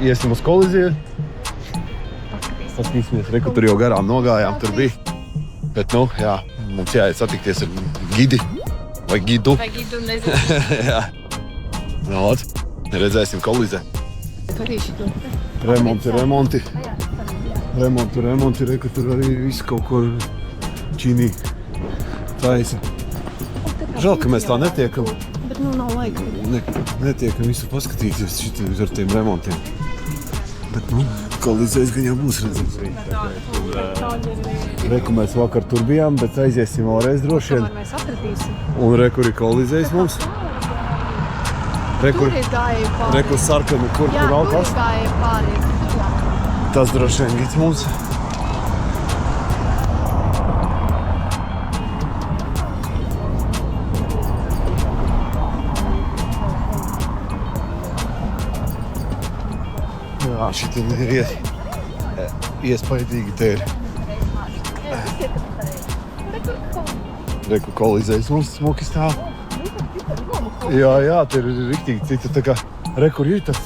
iesim uz Koliziju. Paskatīsimies, reku tur jau garām nogājām, tur bija. Bet, nu, jā, mums jāiet satikties ar gidi. Vai gidu. Vai gidu, nezinu. Jā. Nāc, redzēsim Kolizē. Remonti. Reku tur arī viss kaut ko čīnī taisa. Žēl, ka mēs tā netiekam. Bet nu nav laika. Netiekam visu paskatīties šitie ar tiem remontiem. Bet, nu, Kolizēs gan jau būs redzams. Reku mēs vakar tur bijām, bet aiziesim vēlreiz droši vien. Tomēr mēs atradīsim. Un reku ir Kolizēs mums. Tur ir gāja pāri. Reku sarkanu, kur Jā, nav tur kas. ir gāja pāri. Tas droši vien gids mums. Jā, šitie ir iespaidīgi te ir. Reku Kolizēs mums smuki stāv. Jā, te ir riktīgi cita. Tā kā reku ir tas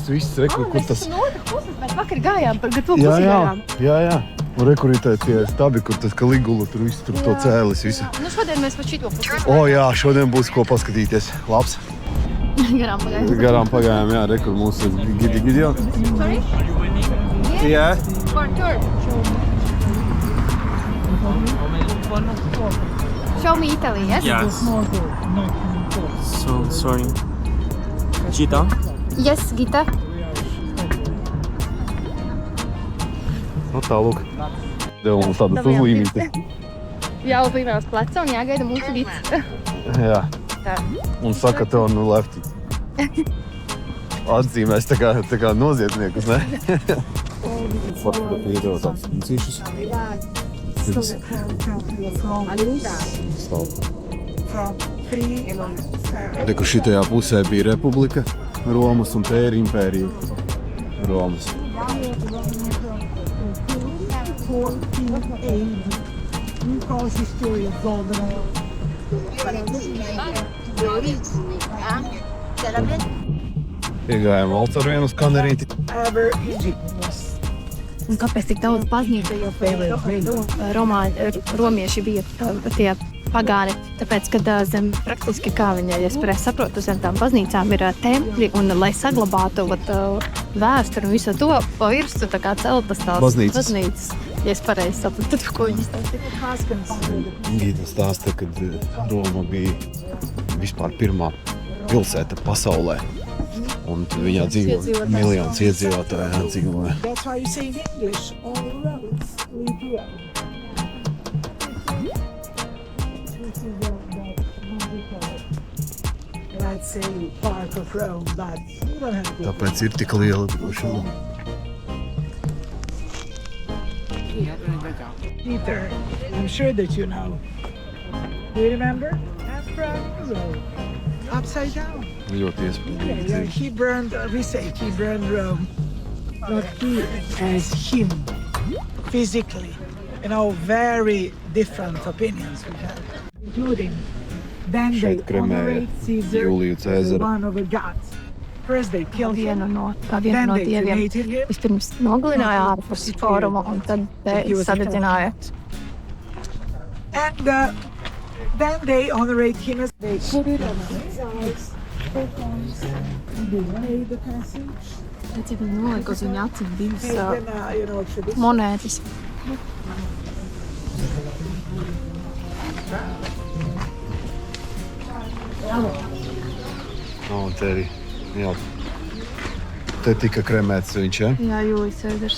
viss, reku, kur tas... No otras puses mēs vakar gājām, par to pusi gājām. Jā. Un reku ir tie stabi, kur tas Kaligula tur viss tur to cēlis visu. Nu šodien mēs pa šito pusi. Jā, šodien būs ko paskatīties. Labs. Garām pagājām, jā, reku mūsu gidi jau. Sorry? Yeah. For tour. Show me Italy, yes? Yes. So sorry. Gita? Yes, Gita. Nu tā, lūk. Deva mums tādu uzlīmīti. Jāuzlīmē uz pleca un jāgaida mūsu gids. Jā. Tā. Un saka tev, nu lefti. Atzīmēs tā kā noziedzniekus, ne? Fakti, iedod tāds cīšus. Reku šitajā pusē bija Republika Romas un te ir impērija Romas. Iegājām valsts ar vienu skanerīti. Un kāpēc tik daudz baznīcu, jo romieši bija tie pagāni, tāpēc, ka zem praktiski, kā viņa, ja es saprotu, zem tām baznīcām ir tempļi, un lai saglabātu vēsturi un visu to pa virsu, tā kā celtas tās baznīcas. Ja es pareizi sapratu, tad ko viņi stāstīja? Gīda stāsta, kad Roma bija vispār pirmā pilsēta pasaulē. Un viņā dzīvo miljonus iedzīvotāju dzīvoja. That's why you say in English, all the roads lead to Rome. This is let's say part of Rome, but you don't have to. Tāpēc ir tik liela drošība. Peter, I'm sure that you know. Do you remember? Emperor Nero, upside down. Ļoti Yeah, iespējams. he burned, we say he burned Rome, not he as him, physically. You know, very different opinions we have, including then they Šeit kremēja honorate Caesar Juliju as Cēzaru. one of the gods. First they killed him, Vienu no then they dieviem. cremated him. Vispirms nogalināja ārpus fóruma un tad sadedzināja. And then they honorate him as they put it on his eyes, they made the passage. Tad viņi nolika uz viņa acīm divas Made them, you know, tradition. monētas. Un te arī, jā, te tika kremēts viņš, ja? Jā, Jūlijas Cēzars.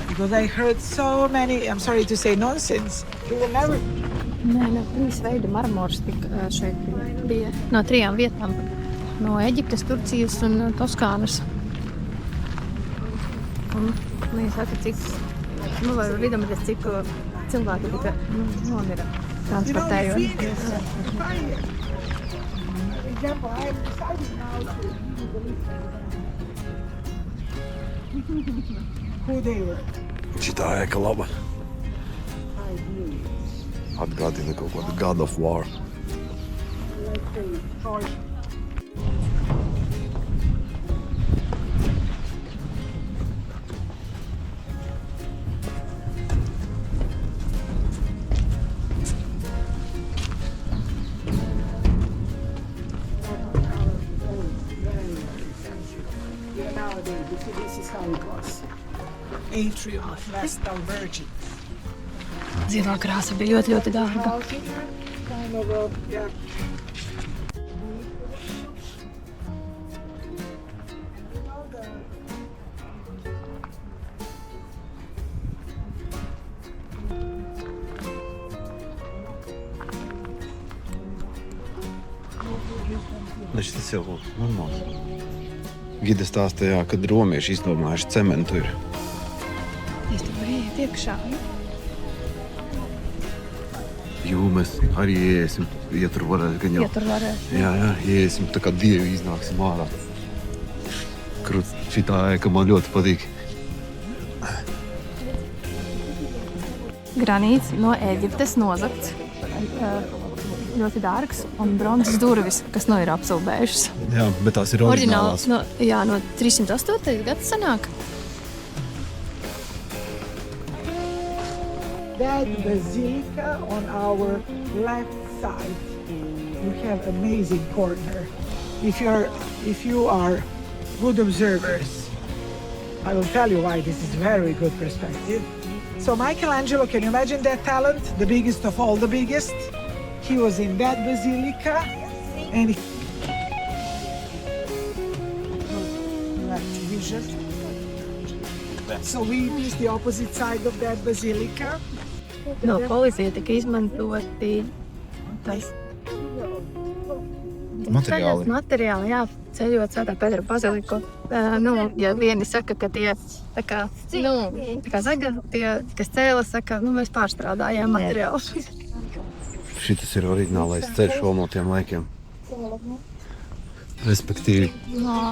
Because I heard so many, I'm sorry to say, nonsense. You will never. Nē, no 3 veida marmors šeit bija. No 3 vietām. No Eģiptes, Turcijas un Toskānas. Un viņi saka, cik, vai vidomāties, cik cilvēki tika nomira transportējot. Example, I'm deciding now to who they were. Šitā ēka laba. Atgādina kaut kādu God of War. nowadays. You see, this is how it was. Atrium of Vestal Virgin. Zilā krāsa bija ļoti, ļoti dārga. Kind of a, yeah. Tas jau normāli. Gida stāstīja, kad romieši izdomājuši cementu ir. Es tur varu iet iekšā. Jo mēs arī iesim, ja tur varēs gan jau. Ja tur varēs. Jā, iesim, tā kā dievi iznāksim ārā. Krūts, šitā ēka man ļoti patīk. Granīts no Ēģiptes nozagts. Ļoti dārgs un bronzas durvis, kas ir apsilbējušas. Jā, bet tās ir oriģinālās. No 308. Gads sanāk. That basilica on our left side, you have amazing corner. If you are good observers, I will tell you why this is very good perspective. So Michelangelo, can you imagine that talent? The biggest of all the biggest. He was in that basilica, and so we use the opposite side of that basilica. No Kolizija tika izmantoti materiāli, jā, ceļot Svētā Pētera baziliku. Ja vieni saka, ka tie tā kā zaga, tie, kas cēla, saka, mēs pārstrādājām materiālus. Šitas ir oriģinālais ceļš vēl no tiem laikiem. Respektīvi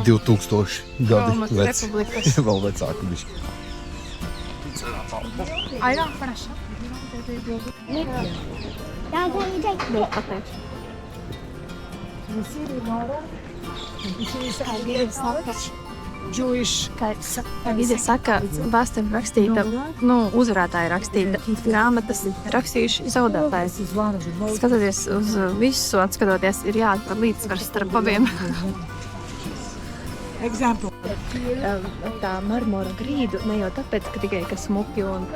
2000 gadi vec. Vēl vecāku bišķi. Jewish. Vide saka, vēsture rakstīta, uzvarētāji rakstīta, grāmatas rakstījuši zaudētāji. Skatoties uz visu, atskatoties, ir jāatver līdzsvars starp abiem. Example. Tā marmora grīdu ne jau tāpēc, ka tikai ka smuki un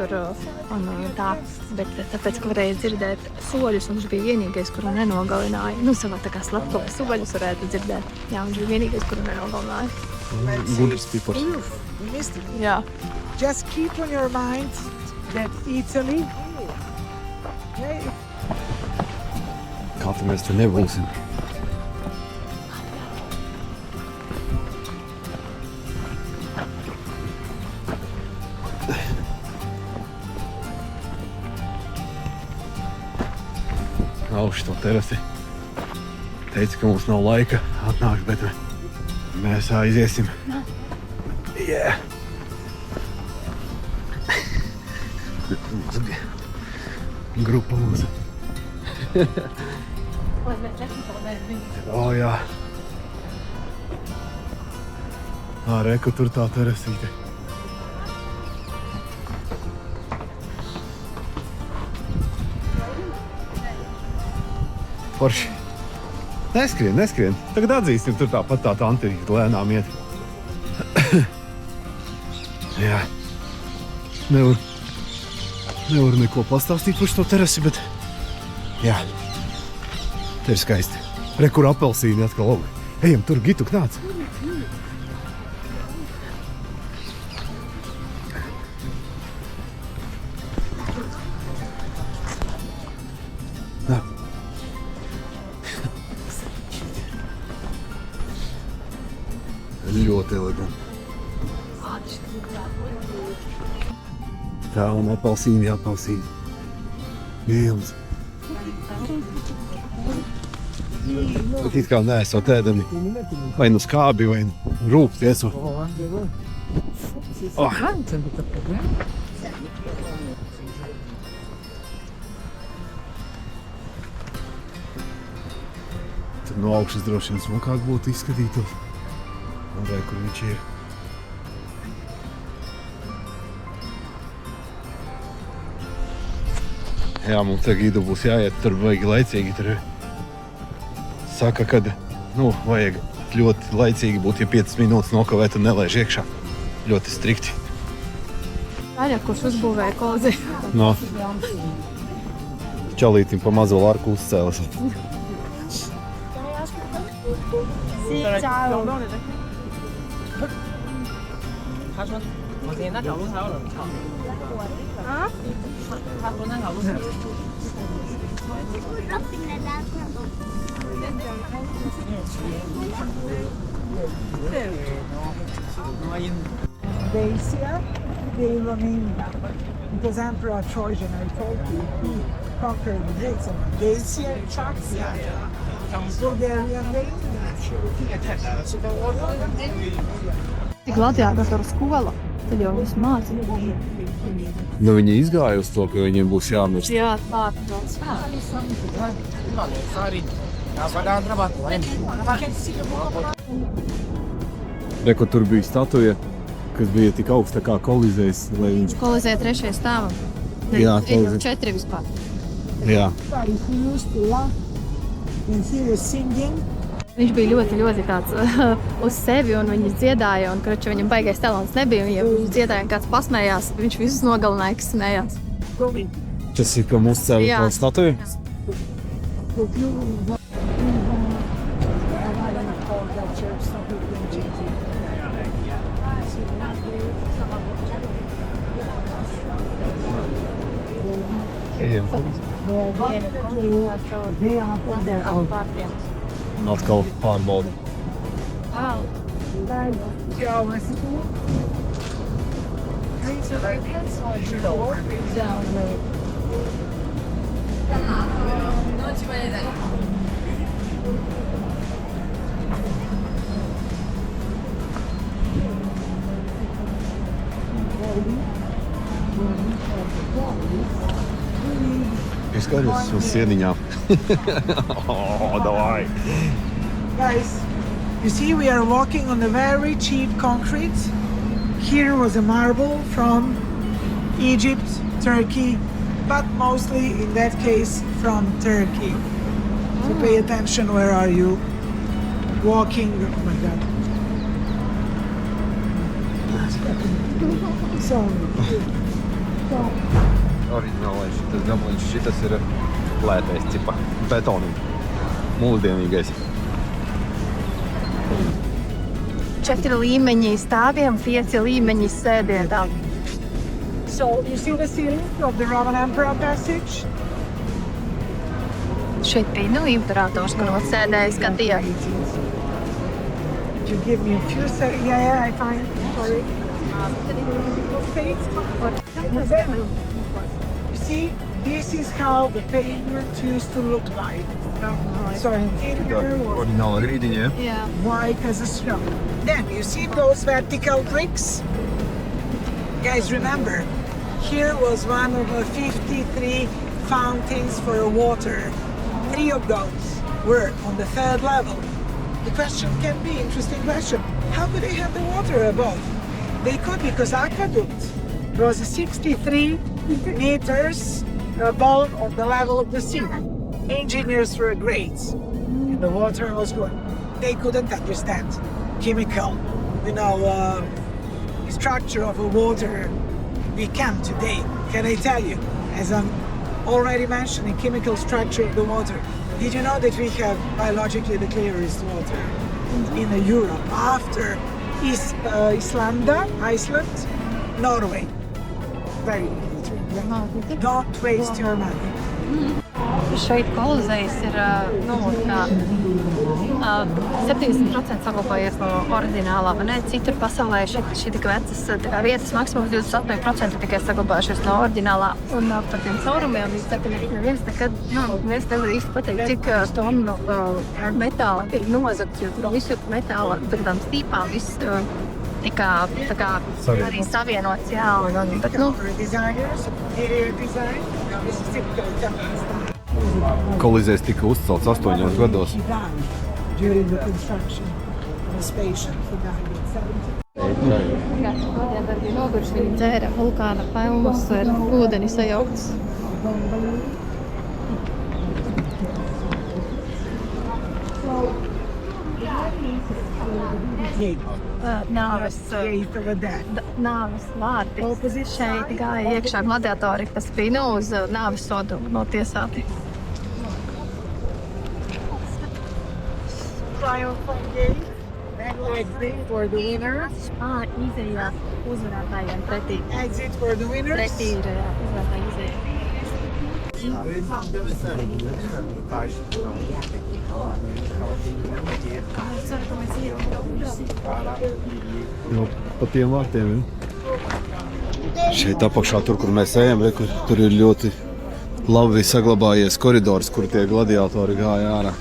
tā, bet tāpēc, ka varēja dzirdēt soļus, un viņš bija vienīgais, kuru nenogalināja. Savā tā kā slepkava soļus varētu dzirdēt. Jā, viņš bija vienīgais, kuru nenogalināja. Gudrs tipos. Jā. Just keep on your mind that Italy. Kā tu mēs te nebūsim? Augšu to terasi. Teica, ka mums nav laika atnākt, bet mēs aiziesim. Yeah. Grupa mūsu. Jā. Reku, tur tā terasīte. Forši. Neskrien. Tagad atzīsim, tur tāpat tā antirīta lēnām iet. Jā. Nevaru neko pastāstīt par šo terasi, bet jā. Te ir skaisti. Re, kur apelsīni atkal auga. Ejam, tur Gitu knāc. Ļoti eleganti. Tā un apelsīni. Mīlums. Bet it kā neesot ēdami vai nu skābi, vai rūkti esot. Tad no augšas droši vien smukāk būtu izskatītos. Un vai, kur viņš ir. Jā, mums te Gidu būs jāiet, tur vajag laicīgi. Tur saka, kad, vajag ļoti laicīgi būtu, ja 5 minūtes nokavēt un nelaiž iekšā. Ļoti strikti. Aļa, kurš uzbūvēja Kolizēju. No. Čalītim pa mazo larku uzcēlas. Dacia, they remained because Emperor Trojan, I told you, he conquered Greece. Dacia, Tracia, Bulgarian Gladiātoru skola, tad jau viss mācīja. Nu, viņi izgāja uz to, ka viņiem būs jāmirst. Jā, pārtrauc. Reku tur bija statuja, kas bija tik augsta kā Kolizējs, lai viņš... Kolizēja 3. stāvam. Jā, Ir Kolizēja. 4 vispār. Jā. He used to laugh when he was singing. Viņš bija ļoti tāds uz sevi un viņas dziedāja, un kroči viņam baigais talants nebija, un ja viņš dziedāja un kāds pasmējās, viņš visus nogalināja, kas smējās. Tas ir, ka mūs cēl Jā. to statuju? Ejam. Un atkal pārbaudu. Izskaidrs uz sieniņām. Davai! Guys, you see we are walking on a very cheap concrete. Here was a marble from Egypt, Turkey, but mostly in that case from Turkey. So pay attention, where are you walking? Oh my God. Oriģinālais šitas gabaliņš, šitas ir lētais cipa, betoniņš, mūsdienīgais. 4 līmeņi stāviem, 5 līmeņi sēdietām. So you see the ceiling of the Roman Emperor passage? Šeit bija imperators, kur sēdēja skatīja. You give me a few seconds. Yeah, I find. Sorry. You see, this is how the pavement used to look like. So interior was Oriģināla grīdiņa, Jā. white as a snow. Then you see those vertical bricks? Guys, remember, here was one of the 53 fountains for water. 3 of those were on the 3rd level. The question can be, interesting question, how could they have the water above? They could, because aqueduct was 63 meters above of the level of the sea. Engineers were great, and the water was good. They couldn't understand chemical, structure of a water. We can today. Can I tell you, as I'm already mentioning, chemical structure of the water. Did you know that we have biologically the clearest water in Europe after Iceland, Norway? Very good. Don't waste your money. Šeit Kolizejs ir 70% saglabājies no oriģinālā, vai ne? Citur pasaulē šī tik vecas vietas maksimums 28% tikai saglabājušies no oriģinālā. Un par tiem caurumiem es saku, neviens nekad nevar īsti pateikt, cik tonu metāla ir nozagts, jo tur visu metāla, tādām stīpām, viss tika arī savienots, jā. Bet, Designers, interior design, this is typical Japanese style. Kolizējs tika uzcelts 8 gados. He died during the construction of the station. He died in 70. Šodien bija noguris, viņi dzēra vulkāna pelnus ar ūdeni sajauktas. Gate. Nāves, Gate over there. nāves vārti. Šeit gāja iekšā gladiatori, kas bija uz nāves sodu notiesāti. Triumphal gate. Then exit for the winners. Izējās uzvarētājiem pretī. Exit for the winners. Pretī ir uzvarētāji izēja. Jo pa tiem vārtiem ir. Šeit apakšā, tur, kur mēs ejam, tur ir ļoti labi saglabājies koridors, kur tie gladiatori gāja ārā.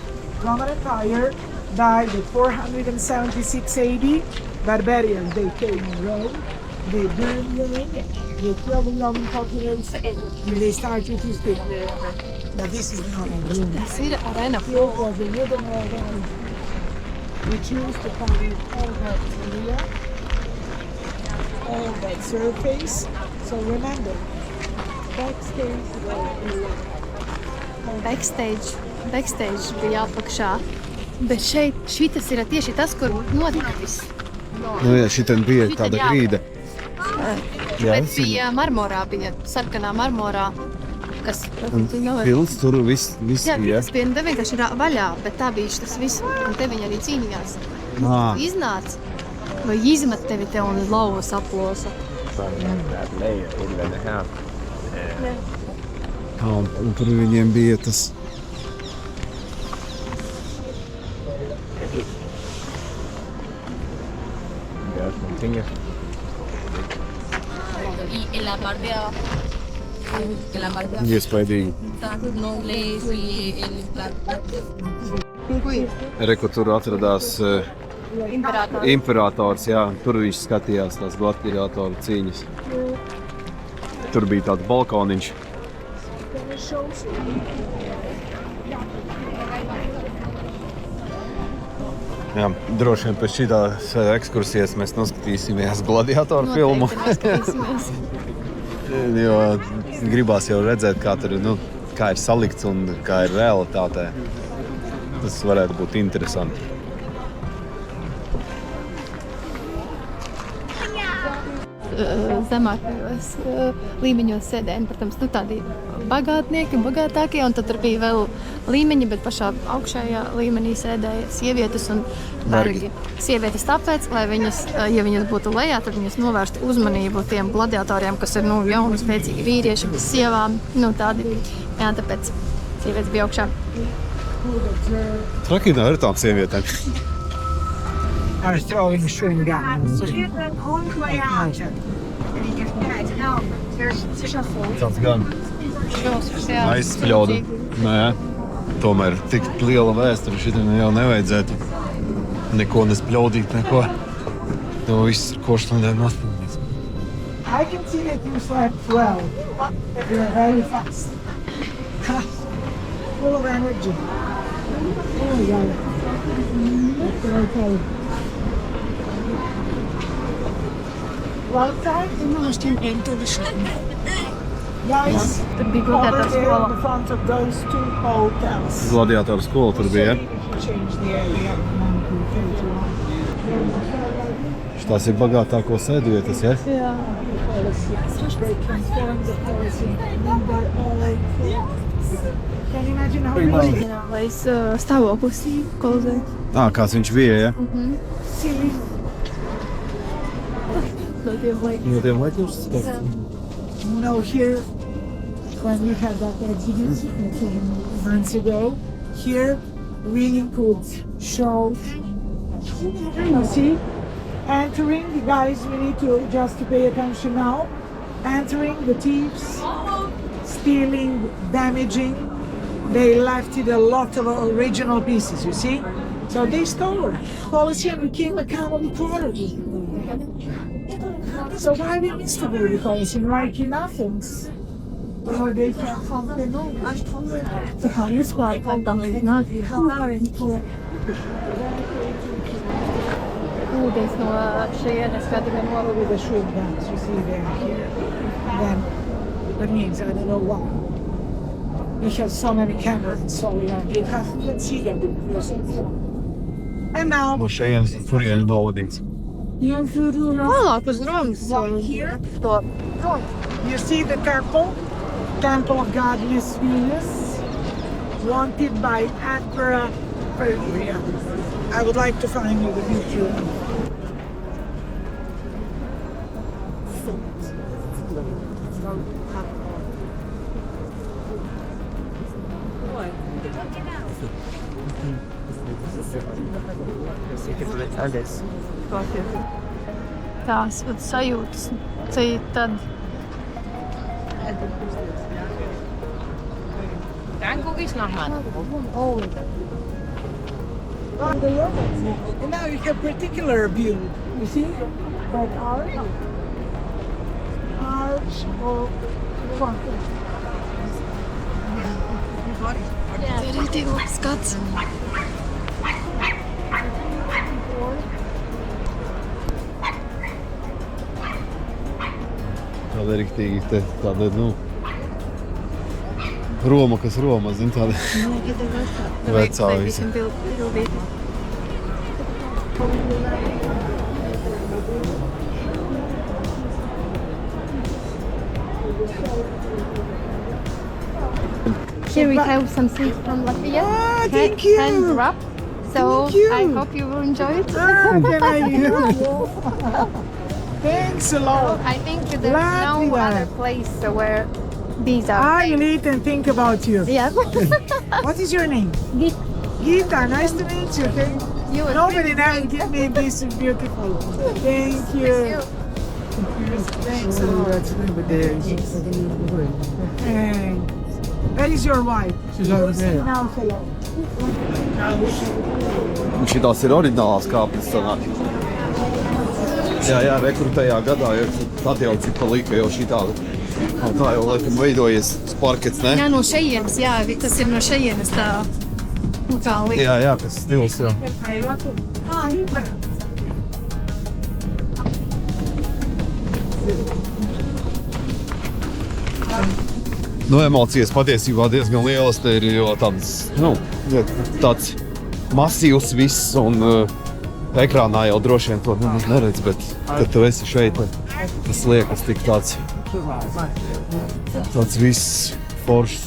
Roman Empire died at 476 AD. Barbarians, they came in Rome. They burned Rome. They killed the Roman populace. And they started to speak. Now this is not a room. Tas ir arena. Here was a wooden arena. We choose to find all that area, all that surface. So remember, backstage Backstage bija apakšā. Bet šeit, šitas ir tieši tas, kur notika viss. Nu jā, šitien bija tāda grīda. Bet bija marmorā, bija sarkanā marmorā, kas... Pils tur viss Jā, bija. tas bija vienkārši vaļā, bet tā bija tas viss, un te viņi arī cīnījās. Iznāc, vai izmet tevi te un lauvas aplosa. Un tur viņiem bija tas... Y en la parte de abajo, en la parte de abajo, Iespaidīgi. están los nobles y el Reku tur atradās imperators, jā, tur viņš skatījās tās gladiatoru cīņas. Tur bija tāds balkoniņš. Jā, droši vien pēc šitās ekskursijas mēs noskatīsimies gladiatoru filmu. Jo gribās jau redzēt, kā tur, kā ir salikts un kā ir realitātē. Tas varētu būt interesanti. Zemākajos līmeņos sēdēja, protams, tādi bagātnieki, bagātākie, un tad tur bija vēl līmeņi, bet pašā augšējā līmenī sēdēja sievietes un vergi. Sievietes tāpēc, lai viņas, ja viņas būtu lejā, tad viņas novērstu uzmanību tiem gladiatoriem, kas ir, jauni, spēcīgi vīrieši, bez sievām, tādi. Jā, tāpēc sievietes bija augšā. Trakinā ir tām sievietēm. are throwing string guns. Tāds gan aizspļauda. Nē, tomēr tik liela vēsture šitam jau nevajadzētu neko nespļaudīt, neko. To viss ir košlandēm nostādīts. I can see that you slept well. You're very fast. Full of energy. Oh, yeah. Okay. Well time. Guys, Tur bija over gladiatoru there skola. in the front of those two hotels. Gladiatoru skola tur bija. Change the area. Tās ir bagātāko sēdvietas, ja? Jā. They transform the policy. Can you imagine how Oriģinālais stāvoklis kolizē. Kāds viņš bija, ja? silly? No tiem laikiem. No tiem laikiem Here, when we had that exhibition months ago, here we could show, you see, entering, the guys, we need to just to pay attention now, entering the thieves, stealing, damaging, they left it a lot of original pieces, you see? So they stole it. Colosseum became a common quality. So why we missed the very Colosseum like in Athens? Or they can't find the Tā kā vispār kādām nāk ūdens no šejienes skatījumiem novad. with the shrimp guns, you see there, here. Then that means I don't know why. We have so many cameras, so you can't see them. And And now, no šejienes turienes novadīts. Tālāk uz Romas. To you see the temple of Godless Venus, wanted by Emperor Valerian. I would like to find you the picture. tās sajūtas. Tad And now you have particular view. You see that arch of fountain. ir tik labs skats. Tāda riktīgi, tāda, Roma, kas Roma, zin, tāda vecā visa. Here we have some seeds from Latvia. Ah, thank you. Hand wrap. So Thank you. I hope you will enjoy it. Thanks a lot. I think there's no Latvia. other place where these are. I will eat and think about you. Yeah. What is your name? Git. Gita, nice to meet you. You will Nobody now give me this beautiful. Thank you. Thanks a lot. And where is your wife? She's over there. Now, hello. Un šitās ir oriģinālās kāpnes sanāk. Jā, rekrutējā gadā, tad jau cik palika jau šitā. Tā jau laikam veidojies parkets, ne? Jā, no šejienes, jā, tas ir no šejienes tā. Kā likt. Jā, tas stils jau. Emocijas patiesībā diezgan lielas te ir, jo tāds masīvs viss un ekrānā jau droši vien to neredz, bet kad tu esi šeit, tas liekas tik tāds viss foršs.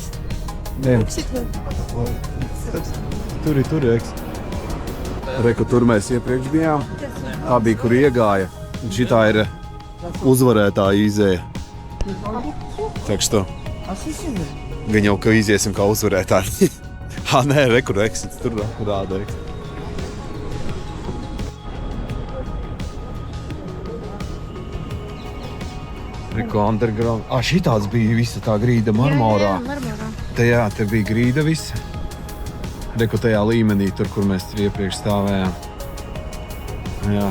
Tur, eks. Reku, tur mēs iepriekš bijām. Tā bija, kur iegāja. Un šitā ir uzvarētāja izēja. Tekstu. Gan jau, ka iziesim kā uzvarētāji. Nē, rekur exits, tur rāda exits. Reku underground. Šitāds bija visa tā grīda marmorā. Jā, marmorā. Te bija grīda visa. Reku tajā līmenī, tur, kur mēs iepriekš stāvējām. Jā.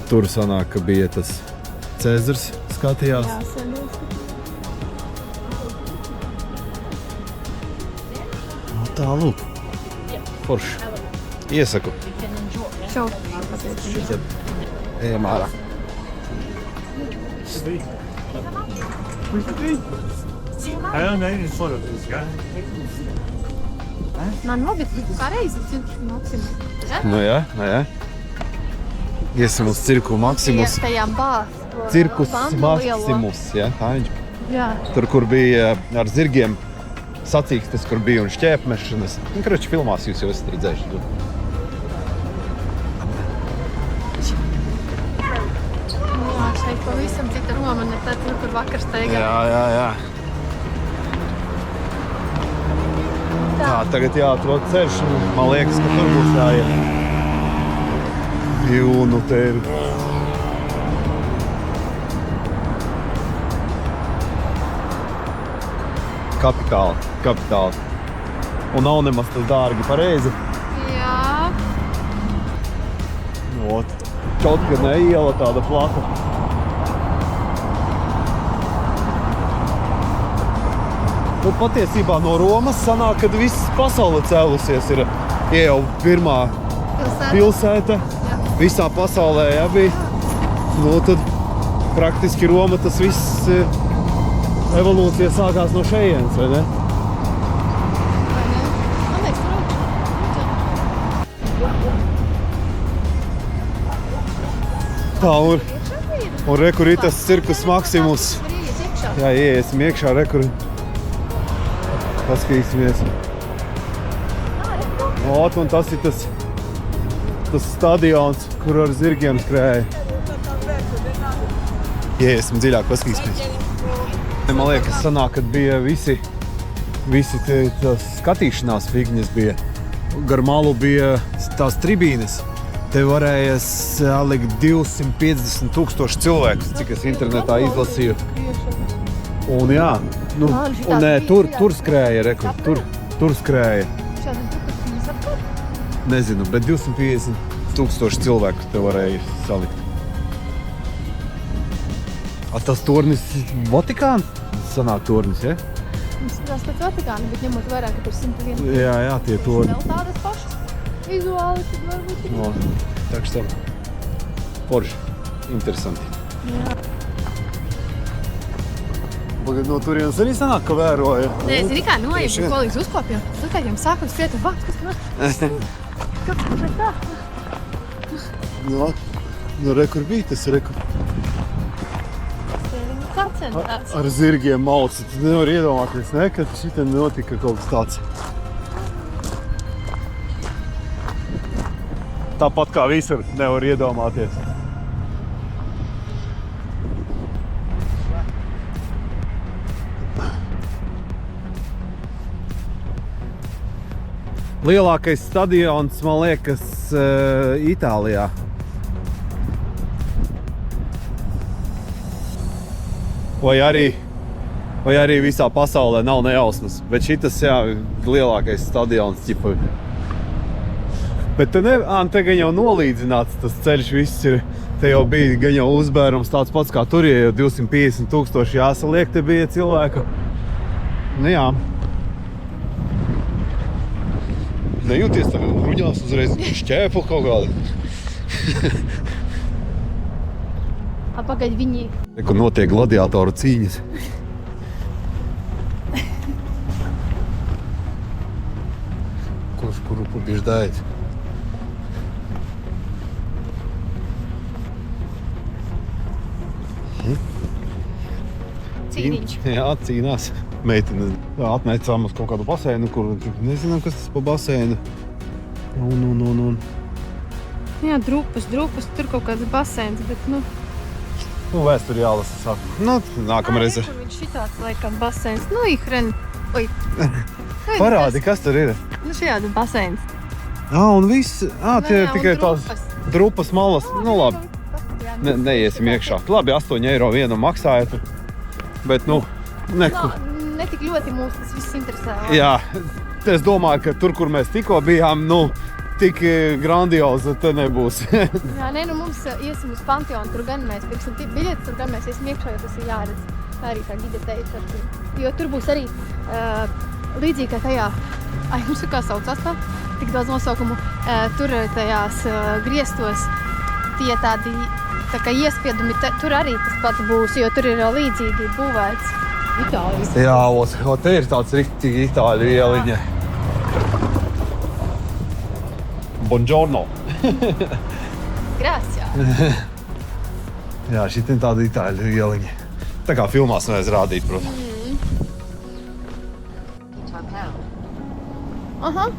Tur sanāk, ka bija tas Cēzars skatījās. Jā, senās. Tā, lūk. Forši. Iesaku. Čau. Ejam ārā. I don't know any photo of this guy. Man labi, pareizi, Maksimus. Jā. Iesim uz cirku Maksimus. Tajām Cirkus Maksimus, jā, tā viņš. Jā. Tur, kur bija ar zirgiem sacīkstes, kur bija un šķēpmešanas. Karoči, filmās jūs jau esat redzējuši. Jā, šeit pavisam cita Roma, ne tā, kur vakar steigā. Jā. Tā, tagad jāatrod ceļš, un man liekas, ka tur būs jāiet. Jūnu te ir. Kapitāli. Un nav nemaz tas dārgi, pareizi. Jā. Čotkane iela tāda plata. Patiesībā no Romas sanāk, kad viss pasaule cēlusies ir. Ja jau pirmā pilsēta visā pasaulē bija. Tad praktiski Roma tas viss evolūcija sākās no šejienes, vai ne? Tā, un re, kur ir tas cirkus Maximus. Jā, ieiesim iekšā, re, kur paskatīsimies. Un tas ir tas stadions, kur ar zirgiem skrēja. Ieiesim dziļāk, paskatīsimies. Man liekas, sanāk, kad bija visi tās skatīšanās figņas bija. Gar malu bija tās tribīnes. Te varēja salikt 250,000 cilvēkus, cik es internetā izlasīju. Un jā, tur skrēja, tur skrēja. Nezinu, bet 250,000 cilvēku te varēja salikt. Tas tornis Vatikāna? Sanāk tornis, ja? Tas pēc Vatikāna, bet ņemot vairāk, ka tur 101. Jā, tie torni. Vēl tādas pašas vizuāli, tad varbūt ir. No, tā kā forši, interesanti. Jā. Pagad no turienes arī sanāk, ka vēroja. Nē, zini kā, noejam, ko līdz uzkopjam. Tad kā jau sākam skriet un vāc, kas tur kāpēc tā? Nu, re, kur bija tas, re, kur Sacentāts. ar zirgiem mauca. Tu nevar iedomāties, ne, ka šitā notika kaut kas tāds. Tāpat kā visur nevar iedomāties. Lielākais stadions, man liekas, Itālijā. Vai arī visā pasaulē nav nejausmas. Bet šitas, jā, lielākais stadions, ķipa. Bet te gan jau nolīdzināts tas ceļš viss ir. Te jau bija gan jau uzbērums tāds pats kā tur, ja jau 250,000 jāsaliek, te bija cilvēku. Nu jā. Nejūties tagad bruņās uzreiz šķēpu kaut kādu. Pagaid, viņi... Kur notiek gladiatoru cīņas. Kurš kuru побеждает? Cīniņš. Jā, cīnās. Meitene atnēcām uz kaut kādu baseinu, kur nezinām, kas tas pa baseinu. Un. Jā, drupas, tur kaut kāds baseins, bet, Vēsturi jālasa saka. Nākamreiz. Kur viņš šitāds, laikam, baseins. Ihren. Oi. Parādi, kas tur ir? Šajādi baseins. Un viss. Tie un tikai tās drupas malas. Labi. Neiesim iekšā. Labi, 8 eiro vienu maksāja tur. Bet, nekur. Ne tik ļoti mūs tas viss interesē. Jā, es domāju, ka tur, kur mēs tikko bijām, tik grandioza te nebūs. Jā, mums iesim uz Panteonu, tur gan mēs pirksim biļetes, tur gan mēs iesim iekšā, jo tas ir jāredz. Arī tā gide teica. Jo tur būs arī līdzīgi kā tajā, mums kā saucās tā, tik daudz nosaukumu, tur tajās griestos tie tādi tā kā iespiedumi, tur arī tas pats būs, jo tur ir līdzīgi būvēts. Itālijas. Jā, te ir tāds riktīgi itāļu ieliņa. Buongiorno. Grazie. Jā, šit ir tāda itāļu ieliņa. Tā kā filmās nevajag rādīt, protams. Aha.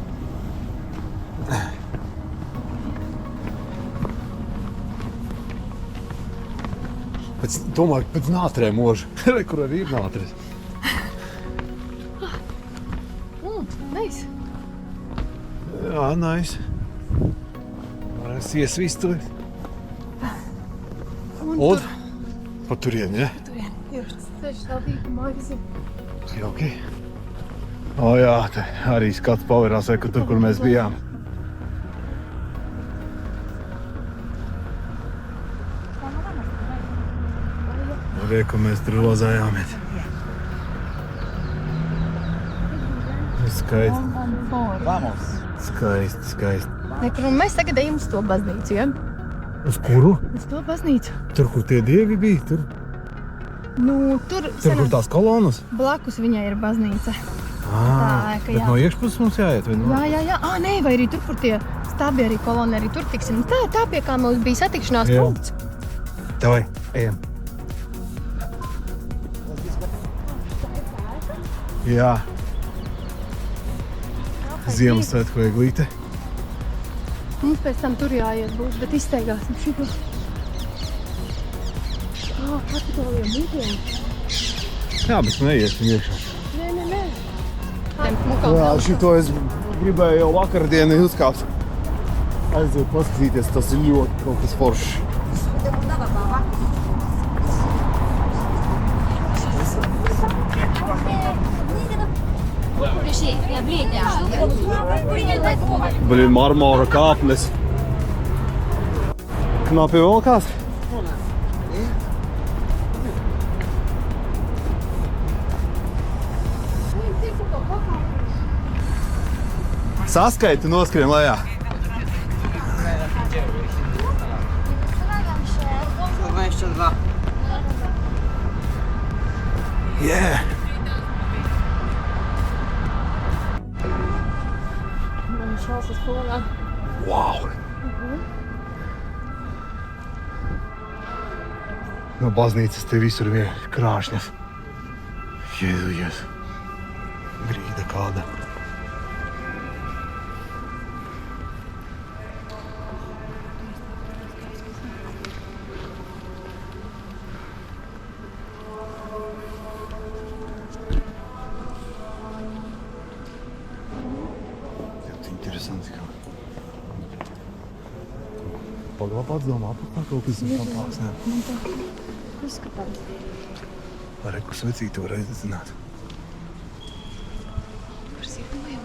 Domāju, pēc nātrēm možu. Kur arī ir nātres. Nice. Jā, nice. Es iesvistu. Un? Pa turien, ja? Turien. Ceļš tālīgu maizi. Jauki. Jā, te arī skats paverās, tur, kur mēs bijām. Kur mēs tur rozājāmies. Skaisti. Nekur mēs tagad ejam uz to baznīcu, ja? Uz kuru? Uz to baznīcu. Tur, kur tie dievi bija? Tur, Tur kur tās kolonas? blakus viņai ir baznīca. Bet no iekšpuses mums jāiet, vai no? Jā. Nē, vai arī tur, kur tie stābi arī koloni, arī tur tiksim. Tā ir tā, pie kā mums bija satikšanās punkts. Davai, ejam. Jā. Ziemassvētku eglīte. Mums pēc tam tur jāiet būs, bet izsteigāsim šito. Kapitolija mūžiem. Jā, bet neiesim iekšā. Nē. Jā, šito es gribēju jau vakardienu uzkāpt. Aiziet paskatīties, tas ir ļoti kaut kas foršs. Blin, marmora kāpnes. Knapi valkās? Saskaiti, noskrien lejā. Yeah! Man šausas folā. Wow! No baznīcas te visur vien krāšņas. Jēzu. Grīda kāda. Pagalā pats domā, par kaut kas ir labāks, ne? Man tā izskatās. Ar reku svecīti var aizdzināt. Par sīkumiem.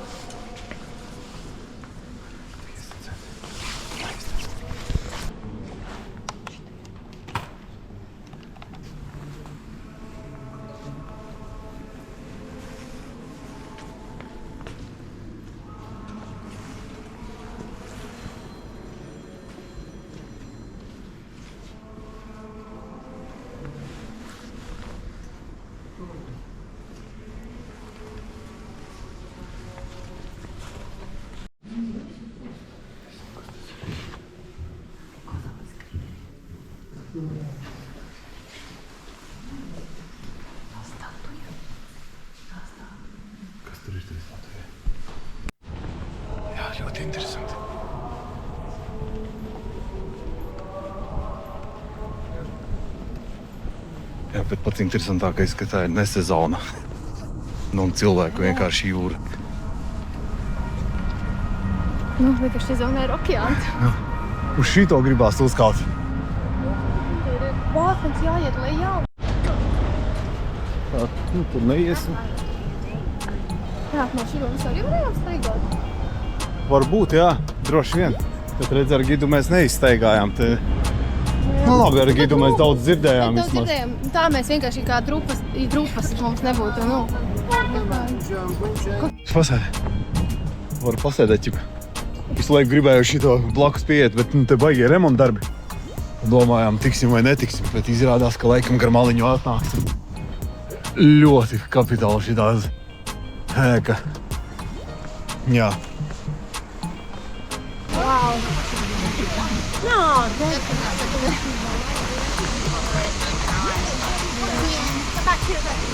Kas tur ir tajā statujā? Jā, ļoti interesanti. Jā, bet pats interesantākais, ka tā ir nesezona. Un cilvēku vienkārši jūra. Nu, vienkārši sezonā ir okeāns. Uz šito gribās uzkāpt. Tur ir vākums jāiet lejā. Tā, tur neiesim. Jā, no šito mēs arī varējām staigāt. Varbūt, jā, droši vien. Bet redz, ar gidu mēs neizsteigājām. Te... Nu labi, ar gidu mēs daudz dzirdējām vismaz. Tā mēs vienkārši kā drupas mums nebūtu, nu. Pasēdi. Varu pasēdēt, ķipa. Visu laiku gribēju šito blakus pieiet, bet nu, te baigie remontdarbi. Domājām, tiksim vai netiksim, bet izrādās, ka laikam gar maliņu atnāksim. Ļoti kapitāli šitās ēka. Jā.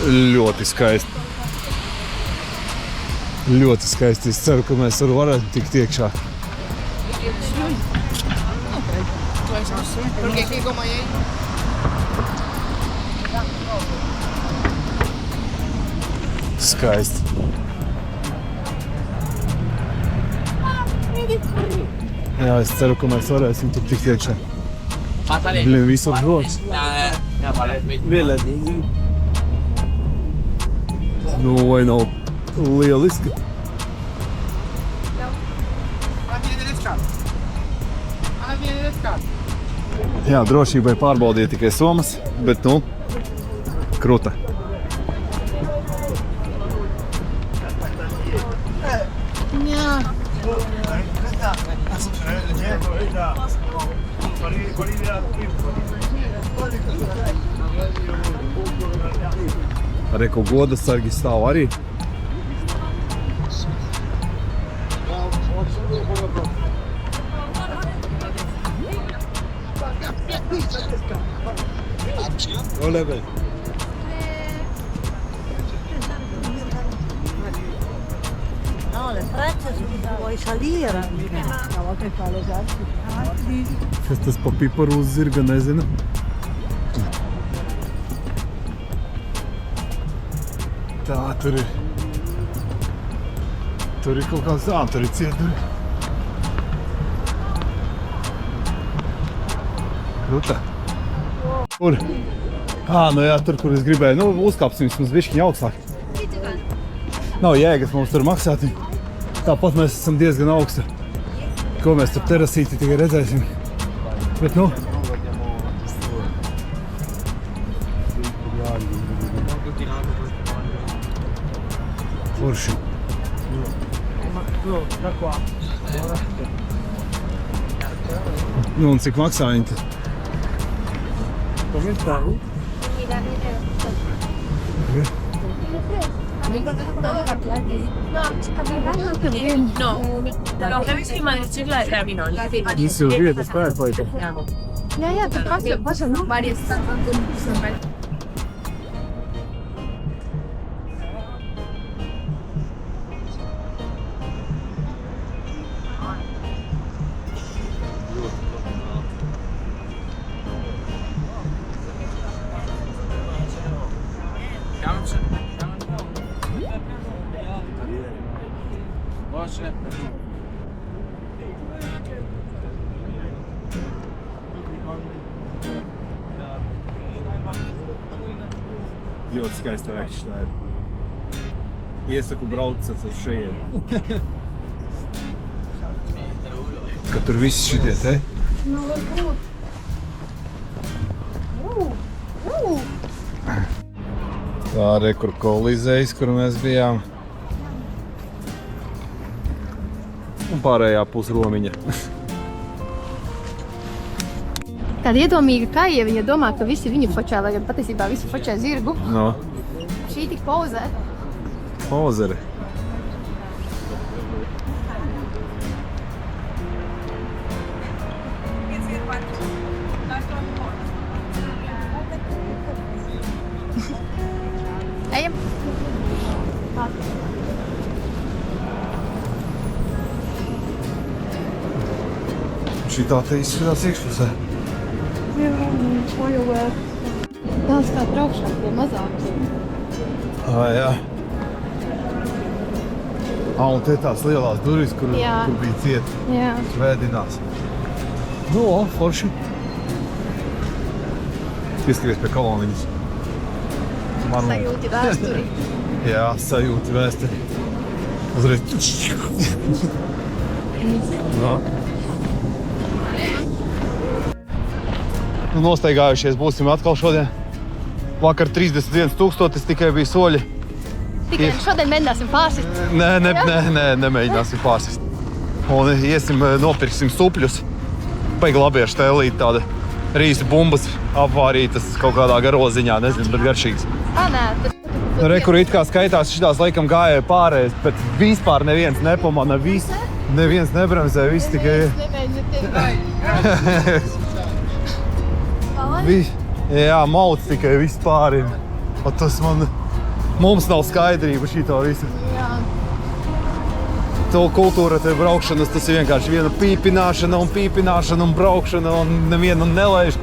Ļoti skaisti. Ļoti skaisti. Es ceru, ka mēs varētu tikt iekšā. Skaisti. Jā, es ceru, ka mēs varēsim tur tikt iekšā. Blin, visur rodas. Nu, vai nav lieliski? Jā, drošībai pārbaudiet tikai somas, bet nu, kruta. Jā. Arī ko goda sargi stāv arī. Oleve. No, le frecce puoi salire. Una volta che fa l'esercito. Kas tas pa piparu uz zirga, nezinu. Tā, tur ir kaut kāds, tur ir cieturi. Ruta. Kur? Nu jā, tur, kur es gribēju. Uzkāpsim vismaz bišķiņ augstāk. Nav jēgas mums tur maksāt. Tāpat mēs esam diezgan augsti. Ko mēs tur terasīti tikai redzēsim. Bet, forši. Un cik maksā viņi tad? No, lo que ves que Madrid la de Rabinol. Visi uz vietas pērpaita. Jā, tur pašam Varias. Ļoti skaista vekš tā ir. Iesaku braucat uz šejienu. Ka tur visi šitie te. Tā re, kur kolizējs, kur mēs bijām. Un pārējā pusromiņa. Tāda iedomīga kaija, viņa domā, ka visi viņu fočē, lai gan patiesībā visi fočē zirgu. No, Šī tik pauzē. pozeri. Ejam. Šitā te izskatās iekšpusē. Daudz kā traukšana pie mazākas. Jā. Un te tās lielās durvis, kur Jā. bija ciet Jā. vēdinās. Forši. Pieskaries pie koloniņas. Sajūti vēsturi. Jā, sajūti vēsturi. Uzreiz. No. Nostaigājušies būsim atkal šodien. Vakar 31 000 tikai bija soļi. Tikai šodien mēģināsim pārsist. Nemēģināsim pārsist. Un iesim, nopirksim supļus. Paigi labiešu tēlīt tāda rīsu bumbas apvārītas kaut kādā garoziņā, nezinu, bet garšīgas. Nē, tur Re, kur it kā skaitās, šitās laikam gāja pārējais, bet vispār neviens nepamana, neviens nebremzē, viss tikai... Jā, mauc tikai viss pārim. Un tas mums nav skaidrība šito visu. To kultūra te braukšanas, tas ir vienkārši viena pīpināšana un braukšana un nevienu nelaiž.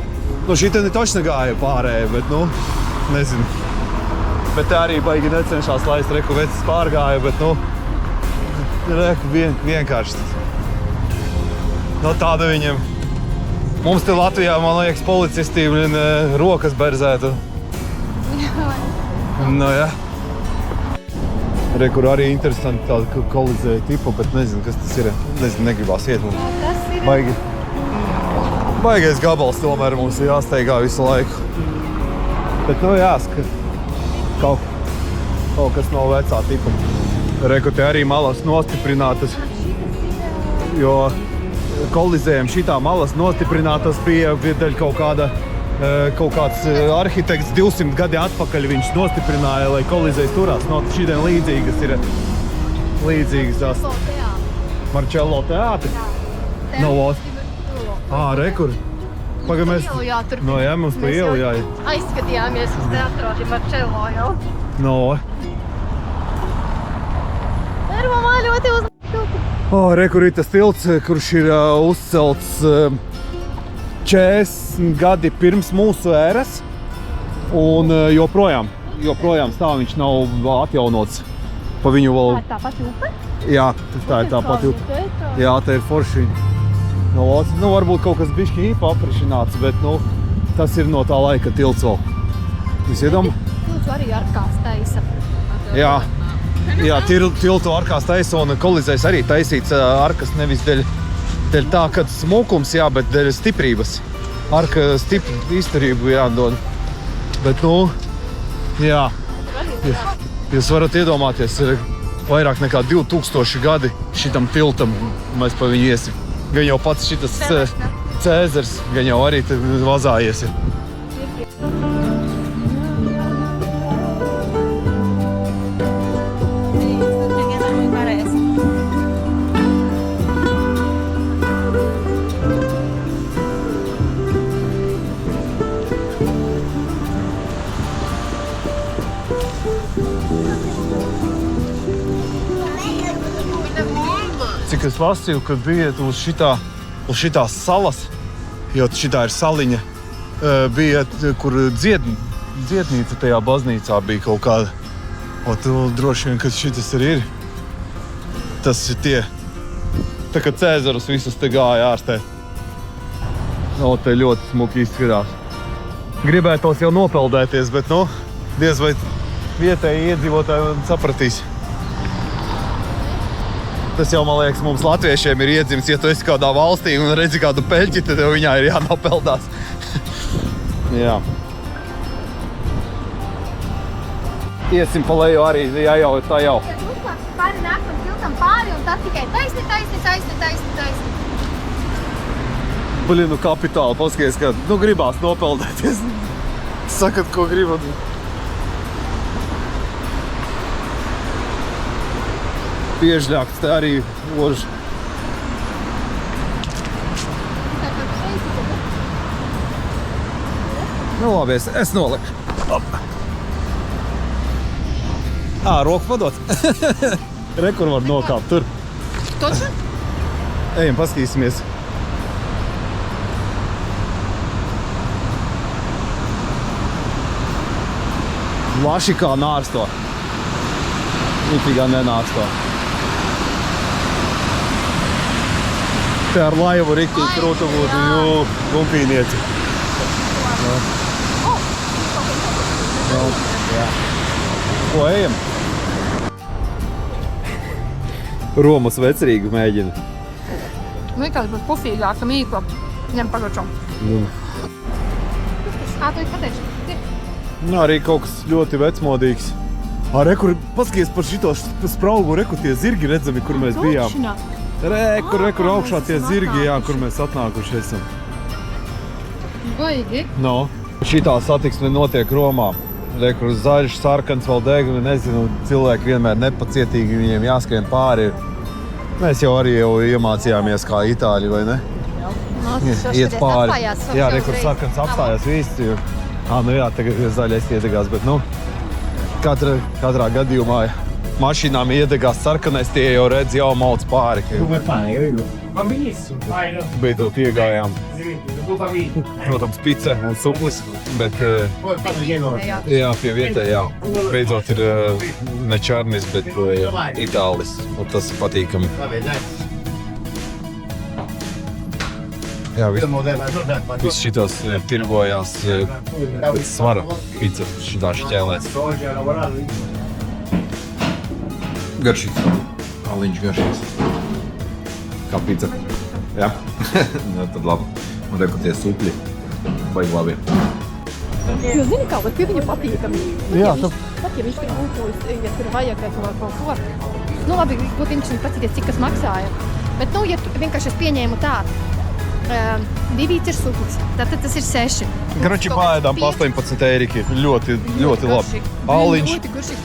Šī te točni gāja pārēja, bet nezinu. Bet te arī baigi necenšās laist, reku vecis pārgāja, bet reku vienkārši. Tāda viņam. Mums te Latvijā, man liekas, policisti rokas berzētu. Jā. Re, kur arī interesanti tāda kolizēja tipa, bet nezinu, kas tas ir. Nezinu, negribās iet mums. tas ir... Baigais gabals tomēr mums ir jāsteigā visu laiku. Bet, jāskat. Kaut kas nav vecā tipa. Re, kur te arī malas nostiprinātas, jo kolizējam šitā malas nostiprinātas bija daļ kaut kāds arhitekts 200 gadi atpakaļ viņš nostiprināja, lai kolizējas turās. Šitien līdzīgas ir tās Marcello teātri. Re, kur Pagaid, mēs... Jā, tur. No, jā, mums pa Mēs ielu jau jāiet. Aizskatījāmies uz teatrādi Marcello jau. No. Mamā ļoti Re, kur ir tas tilts, kurš ir uzcelts 40 gadi pirms mūsu ēras. Un joprojām stāv, viņš nav atjaunots. Pa viņu vēl... Tā pati upe? Jā, tā ir tā pati upe. Jā, tā ir forši. Varbūt kaut kas bišķi paprišināts, bet tas ir no tā laika tilts vēl. Jūs iedomā? Tilts arī arkās taisa. Jā, tiltu arkās taisa un kolizēs arī taisīts arkas nevis dēļ tā, ka smukums, jā, bet dēļ stiprības. Arka izturību jādod. Bet, jā, jūs varat iedomāties, ir vairāk nekā 2000 gadi šitam tiltam, mēs pa viņu iesim. Gan jau pats šitas Cēzars, gan jau arī vazājies ir. Cik es lasīju, kad bijat uz šitās salas, jo šitā ir saliņa, bijat, kur dziednīca tajā baznīcā bija kaut kāda. Un droši vien, kad šitas arī ir. Tas ir tie, tā kā Cēzarus visus te gāja ārstē. Te ļoti smuki izskatās. Gribētos jau nopeldēties, bet, diez vai vietēji iedzīvotāji sapratīs. Tas jau, man liekas, mums latviešiem ir iedzims, ja tu esi kādā valstī un redzi kādu peļķi, tad viņā ir jānopeldās. Jā. Iesim pa leju arī, jau. Pāri nākam tiltam pāri un tad tikai taisni. Kapitāli, paskaties, ka, gribās nopeldēties. Sakat, ko gribat. Piežļāks, te arī loži. Labi, es noliku. Roku padot. Re, kur var nokāpt, tur. Toču? Ejam, paskatīsimies. Laši kā nārsto. Itī gan nenārsto. Te ar laivu riktīgi krūtu būtu, gumpīnieci. Ko ejam? Romas vecerīgu mēģina. Likās būs pufīgāka mīkla. Ņem pagačom. Tu ir pateikšu. Arī kaut kas ļoti vecmodīgs. Re, kur paskaties par šito spraugu, re, kur tie zirgi redzami, kur mēs bijām. Re, kur augšā tie zirgi, jā, kur mēs atnākuši esam. Baigi? Šitā satiksme notiek Romā. Re, kur zaļš, sarkans, vēl degumi, nezinu, cilvēki vienmēr nepacietīgi, viņiem jāskrien pāri. Mēs jau arī iemācījāmies kā itāļi, vai ne? Iet pāri. Jā, re, kur sarkans apstājās viss. Jā, tagad zaļais iedegās, bet, katrā gadījumā mašīnām iedegās sarkanais, tie jau redz, jau mauc pāri. Beidzot iegājām. Protams, pica un suplis, bet jā, pie vietējā. Beidzot ir ne čarnis, bet itālis. Un tas ir patīkami. Jā, viss šitās tirgojās pēc svara pica šitā šķēlēs. Garšīgs. Aliņš garšīgs. Kā pica. Jā? Tad labi. Un reku tie supļi. Baigi labi. Jo zini kā, bet pie viņa patīkami. Jā, Pat ja viņš tur būtos, ja tur vajag kaut ko. Labi, būtu interesanti paskatīties, cik kas maksāja. Bet, ja vienkārši es pieņēmu tā, 2 ir suplis, tad tas ir 6. Grači pāēdām pa 18 eiriki. Ļoti labi. Aliņš,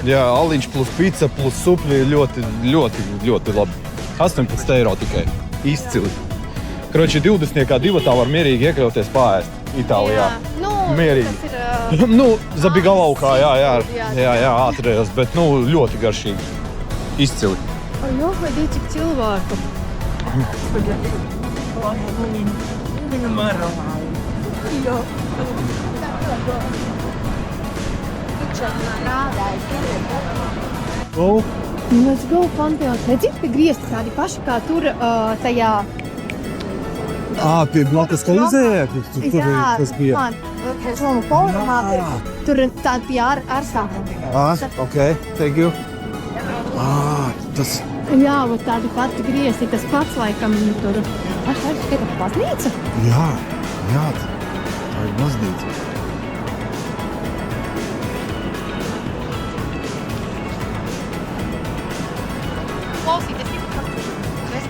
jā, aliņš plus pica plus supļi ļoti labi. 18 eiro tikai. Izcili. Kroči 20. divatā var mierīgi iekļauties pārēst Itālijā. Nu, Mierīgi. tas ir... Nu, Zabigalovkā, jā, atcerējos, bet, nu, ļoti garšīgi. Izcili. Jo, vai cik cilvēku? Oh. Let's go, Panteon. Redzi, te griezti tādi paši kā tur tajā... Pie blakus kolizējā, kas bija. Tur tādi pie ārstāvā. Ok, thank you. Tas... Jā, bet tādi pati griezti, tas pats laikam tur. Tas ir tā baznīca? Jā, tā ir baznīca.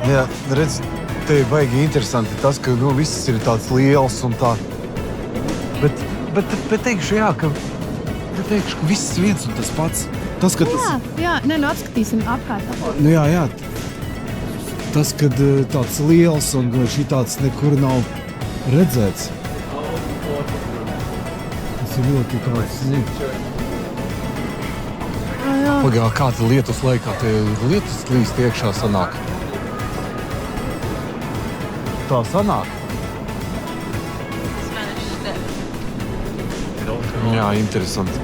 Jā, redz, te ir baigi interesanti tas, ka viss ir tāds liels un tā. Bet teikšu, jā, ka viss viens un tas pats. Tas, ka tas... Jā, atskatīsim apkārt. Nu jā. Tas, kad tāds liels un šī tāds nekur nav redzēts. Tas ir ļoti tāds... Pagā, kā te lietus laikā, te lietus līst iekšā sanāk. Tā sanāk. Jā, interesanti.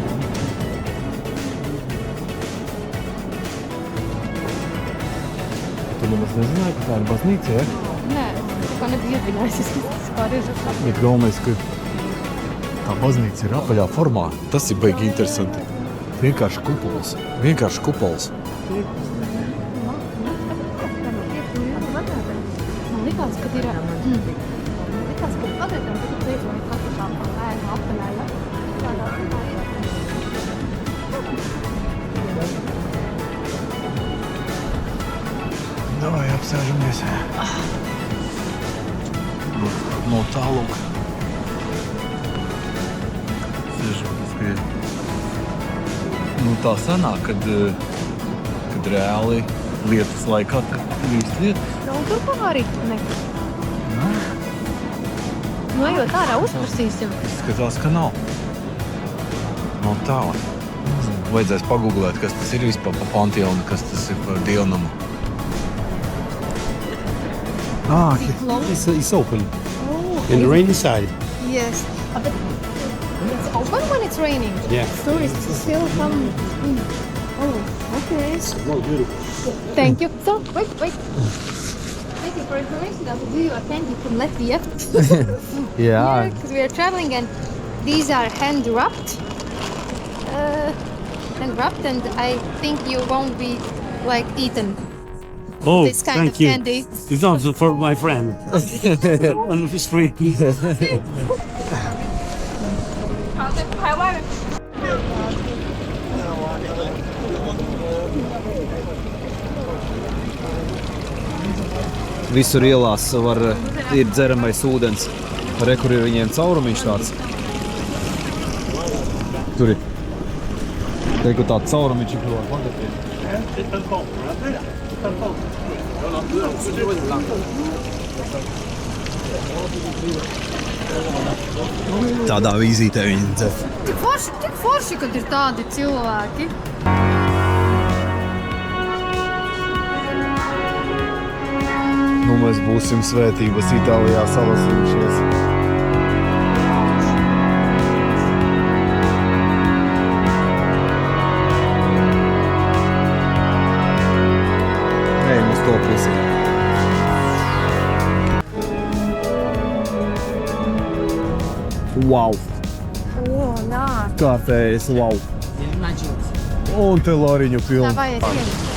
Tu nemaz nezināji, ka tā ir baznīca, ja? Nē, kā nebija iedziļinājusies. Bet galvenais, ka tā baznīca ir apaļā formā. Tas ir baigi interesanti. Vienkārši kupols. Man likās, ka ir... Likās, ka patīkam, ka tu teici, man ir katrušām ēnu apaļā, ja? Davai, apsēžamies. No tālāk. Sēžamies. Nu, tā sanāk, kad reāli lietas laikā līdz lietas. Un tur pāri nekas. Nu, ejot ārā uzprasīsim. Skatās, ka nav. Nav tāla. Vajadzēs pagooglēt, kas tas ir vispār pa Panteonu, kas tas ir par dievnamu. It's open. Oh, In the rainy side. yes. But it's open when it's raining. Yeah. Tourists still come in. Oh, okay. Oh, beautiful. Thank you. So, wait. Thank you for information. That will you attend you from Latvia. Jā. Because we are traveling and these are hand wrapped. And I think you won't be like eaten. Oh, This kind thank of you. candy. It's also for my friend. On the street. Visur ielās ir dzeramais ūdens. Re, kur ir viņiem caurumiņš tāds. Tur ir. Te, kur tāds caurumiņš ir var pagatīt. Tādā vīzītē viņi dzer. Tik forši, kad ir tādi cilvēki. Nu, mēs būsim svētības Itālijā salasījušies. Ejam uz to pusi. Wow! Kārtējais wow! Un te loriņu pilnu. Vai es iešu?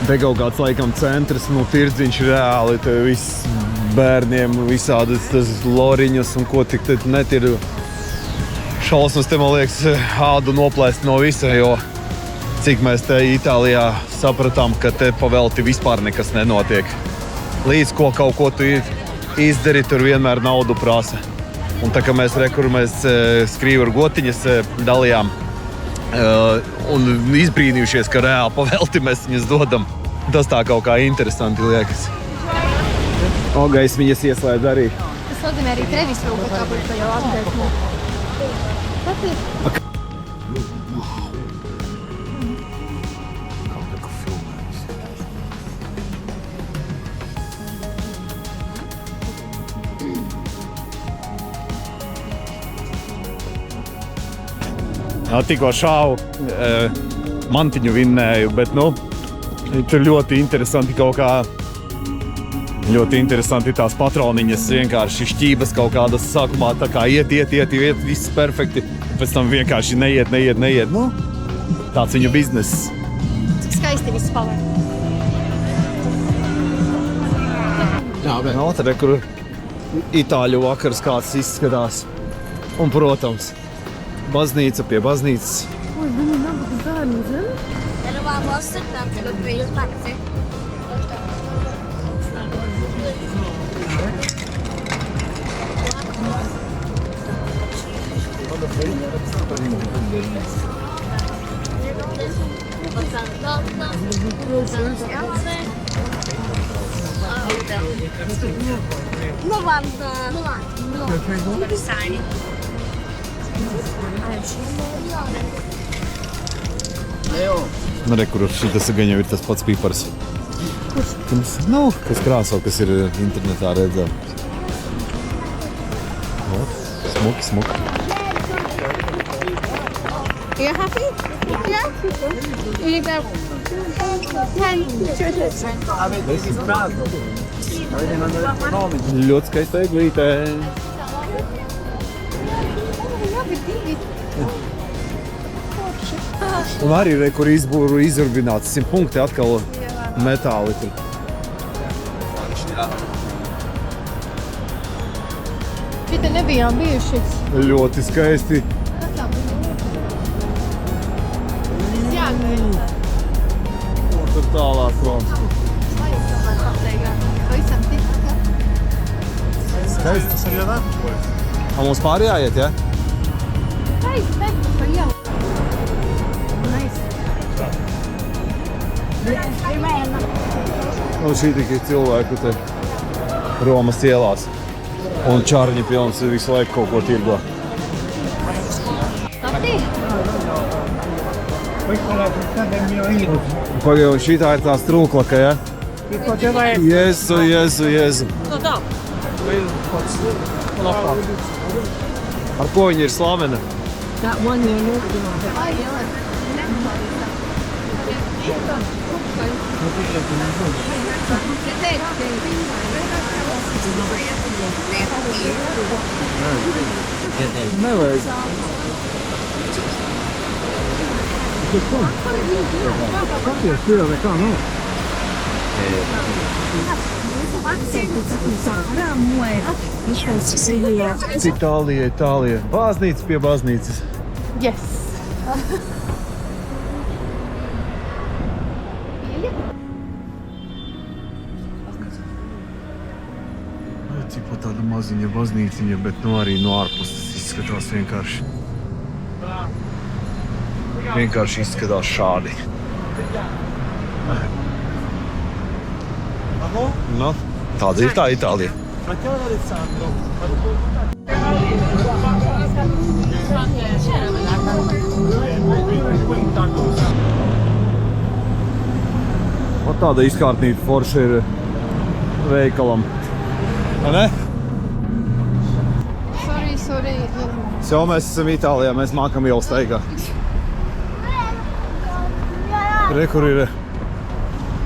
Te kaut kāds laikam centrs, nu tirdziņš reāli, te viss bērniem visādas tas loriņas un ko tik te net ir šausmas, te man liekas ādu noplēst no visa, jo cik mēs te Itālijā sapratām, ka te pavelti vispār nekas nenotiek. Līdz ko kaut ko tu izdari, tur vienmēr naudu prasa. Un tā kā mēs skrīvu ar gotiņas dalījām un izbrīnījušies, ka reāli pavelti mēs viņas dodam. Tas tā kaut kā interesanti liekas. Ogais viņas ieslēdz arī. Tas nozīmē arī tevis rūka, kā būtu jau atdēļ. Tikko šāvu, mantiņu vinnēju, bet tur ļoti interesanti kaut kā. Ļoti interesanti tās patroniņas, vienkārši šķības kaut kādas sākumā tā kā iet, viss perfekti. Pēc tam vienkārši neiet. Tāds viņu bizness. Cik skaisti viss paliek. Jā, bet tad kur itāļu vakars kāds izskatās. Un, protams, baznīca pie baznīcas. Eravamo a settembre, lo sveglio taxi. Kur šitas gan jau ir tas pats pipars. Kas krāso, kas ir internetā redzēt. Smuki. You happy? Yeah? You need that 10 churches. Ļoti skaista eglīte. Un arī kur izurbināts 100 punkti atkal metāli tur. Šita nebijām bijuši. Ļoti skaisti. Tur tālāk klāns. Skaisti. Mums pāri jāiet, ja? Un šī tikai cilvēku te Romas ielās. Un čārņi pilns visu laiku kaut ko tirgo. Pagaidām, šitā ir tā strūklaka, ja? Jēzu. Ar ko viņa ir slavena? Nevajag. Kāpēc tur nekā nav? Itālija. Baznīca pie baznīcas. Yes. Cipa tāda maziņa baznīciņa, bet arī no ārpuses izskatās vienkārši. Vienkārši izskatās šādi. Tāda ir tā Itālija. Tāda izkārtnīta forša ir veikalam. Vai ne? Sorry. Jau mēs esam Itālijā, mēs mākam jau steigā. Kur ir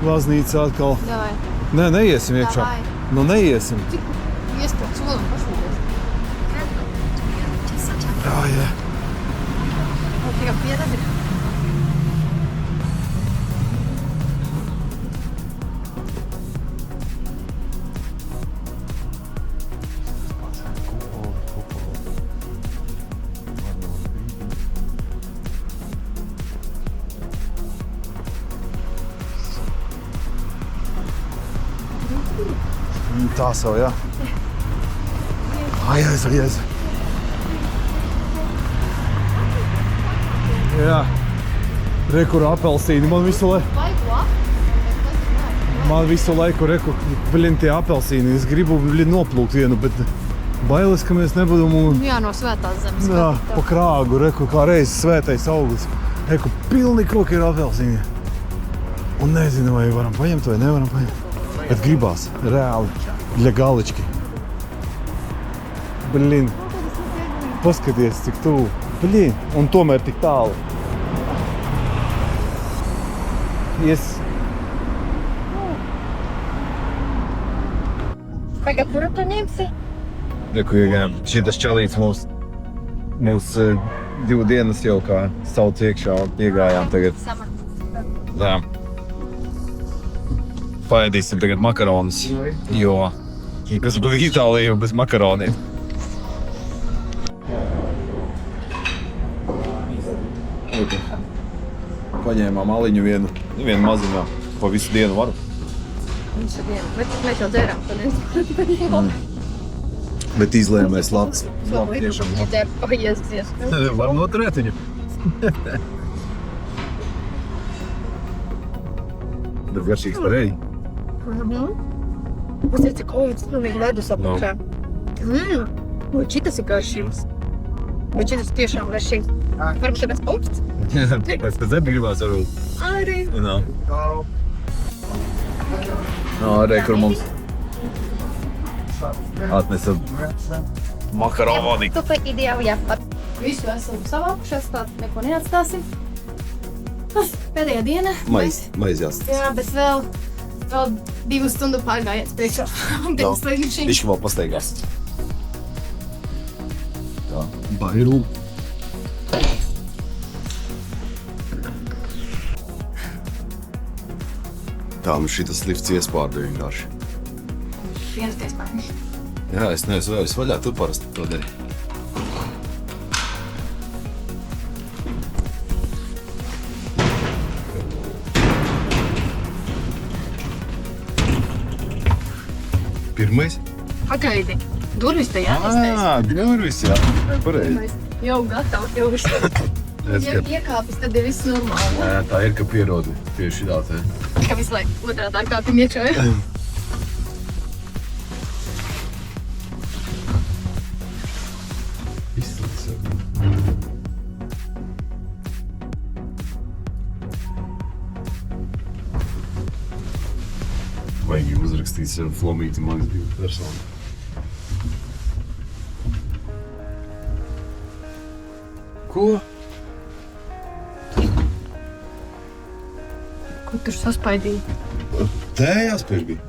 baznīca atkal. Davai. Nē, neiesim iekšā. Davai. Nu neiesim. Iespēc solim paskatīties. Jā. Tikai pieredzi. Tā savu, jā. Ai, Jēzu. Jā. Re, kur apelsīni. Man visu laiku, tie apelsīni. Es gribu noplūkt vienu, bet bailes, ka mēs nebūdam Jā, no svētās zemes. jā, pa krāgu, kā reizes svētais auglis. Pilnīgi koki ir apelsīni. Un nezinu, vai varam paņemt vai nevaram paņemt. Bet gribās, reāli, ļa galički. Paskaties, cik tuvu. Un tomēr tik tālu. Yes. Tagad, kuru tu ņemsi? Reku iegājām. Šitas čalīts mūs 2 dienas jau kā sauc iekšā un iegājām tagad. Jā. Paēdīsim tagad makaronus, jo kas bija Itālija bez makaroniem. Paņēmām aliņu vienu maziņā, pa visu dienu varu. Bet mēs jau dzērām, to nezinu. Bet izlēmēs labs. Tiešām. Var noturēt viņu. Bet garšīgs par eju. Tas ir cik oļas, pilnīgi ledus apakšā. Vai šitas ir garšīgs? Vai šitas tiešām garšīgs? Varbūt tāpēc augsts? Pēc zebi gribās varbūt. Arī. Re, kur mums atnesa makaroni. Tu pa ideāli jāpat. Visu esam savākušies, tā neko neatstāsim. Pēdējā diena. Maiz jāstāst. Jā, bet vēl 2 stundu pārgājiet priekšā. Pirms līdz Viņš vēl pasteigās. Tā, bailu. Tā, šitas lifts iespārda vienkārši. Viens iespārda. Jā, es neesmu vēl vaļā, tu parasti to dari. Pirmais? Pagaidi. Durvis te jāiztaisa. Durvis, jā. Pareizi. Jau gatavs, jau viss. Ja iekāpis, tad ir viss normāli. Tā ir, ka pierodi pie šitā te. Ka visu laiku otrādā kāpim iekšā. Vajag uzrakstīt sev flomīti manis 2 personu. Ko? Ko tur saspaidīja? Tē jāspiež bija.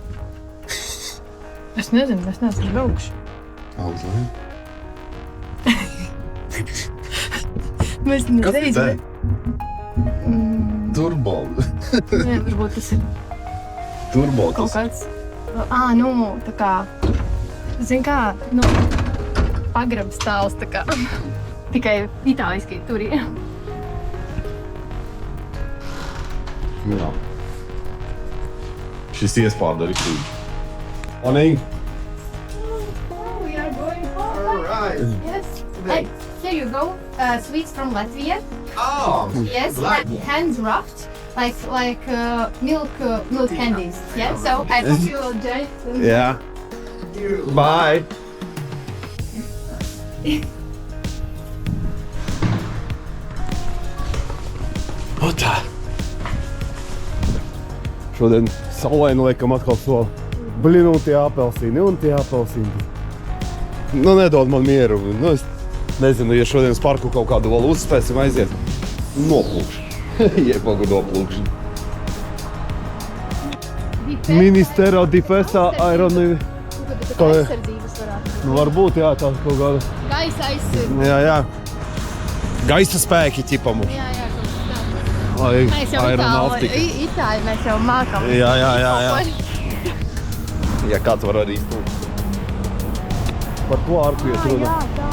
Es nezinu, es neesmu braukši. Audzlēm. Mēs nezinu. Tē? Turbol. Nē, varbūt tas ir Turbol kaut tas. kāds. Tā kā, zin kā, pagrabs stāvs tā kā. Tikai itāliski tur ir. Jā. Šis iespārda arī kļūd. Anīgi. We are going home. Yes. Hey, here you go. Sweets from Latvia. Oh! Yes, hand wrapped. Like milk candies. Yeah, so I hope you will enjoy. Jā. Bye! O tā! Šodien saulaini liekam atkal soli. Un tie apelsīni. Nedod man mieru. Es nezinu, ja šodien uz parku kaut kādu vēl uzspēsim aiziet. Noplūkšu. Iepagu noplūkšu. Ministero di Festa Aeronīvi. Aizsardzības varētu. Varbūt, jā, tā kaut kāda. Gaisa aizsardzība. Jā. Gaisa spēki ķipam. Jā, Vai mēs jau itāļi, mēs jau mākam. Jā. Ja kāds var arī stūt. Par to arku iet runa. Jā, tā.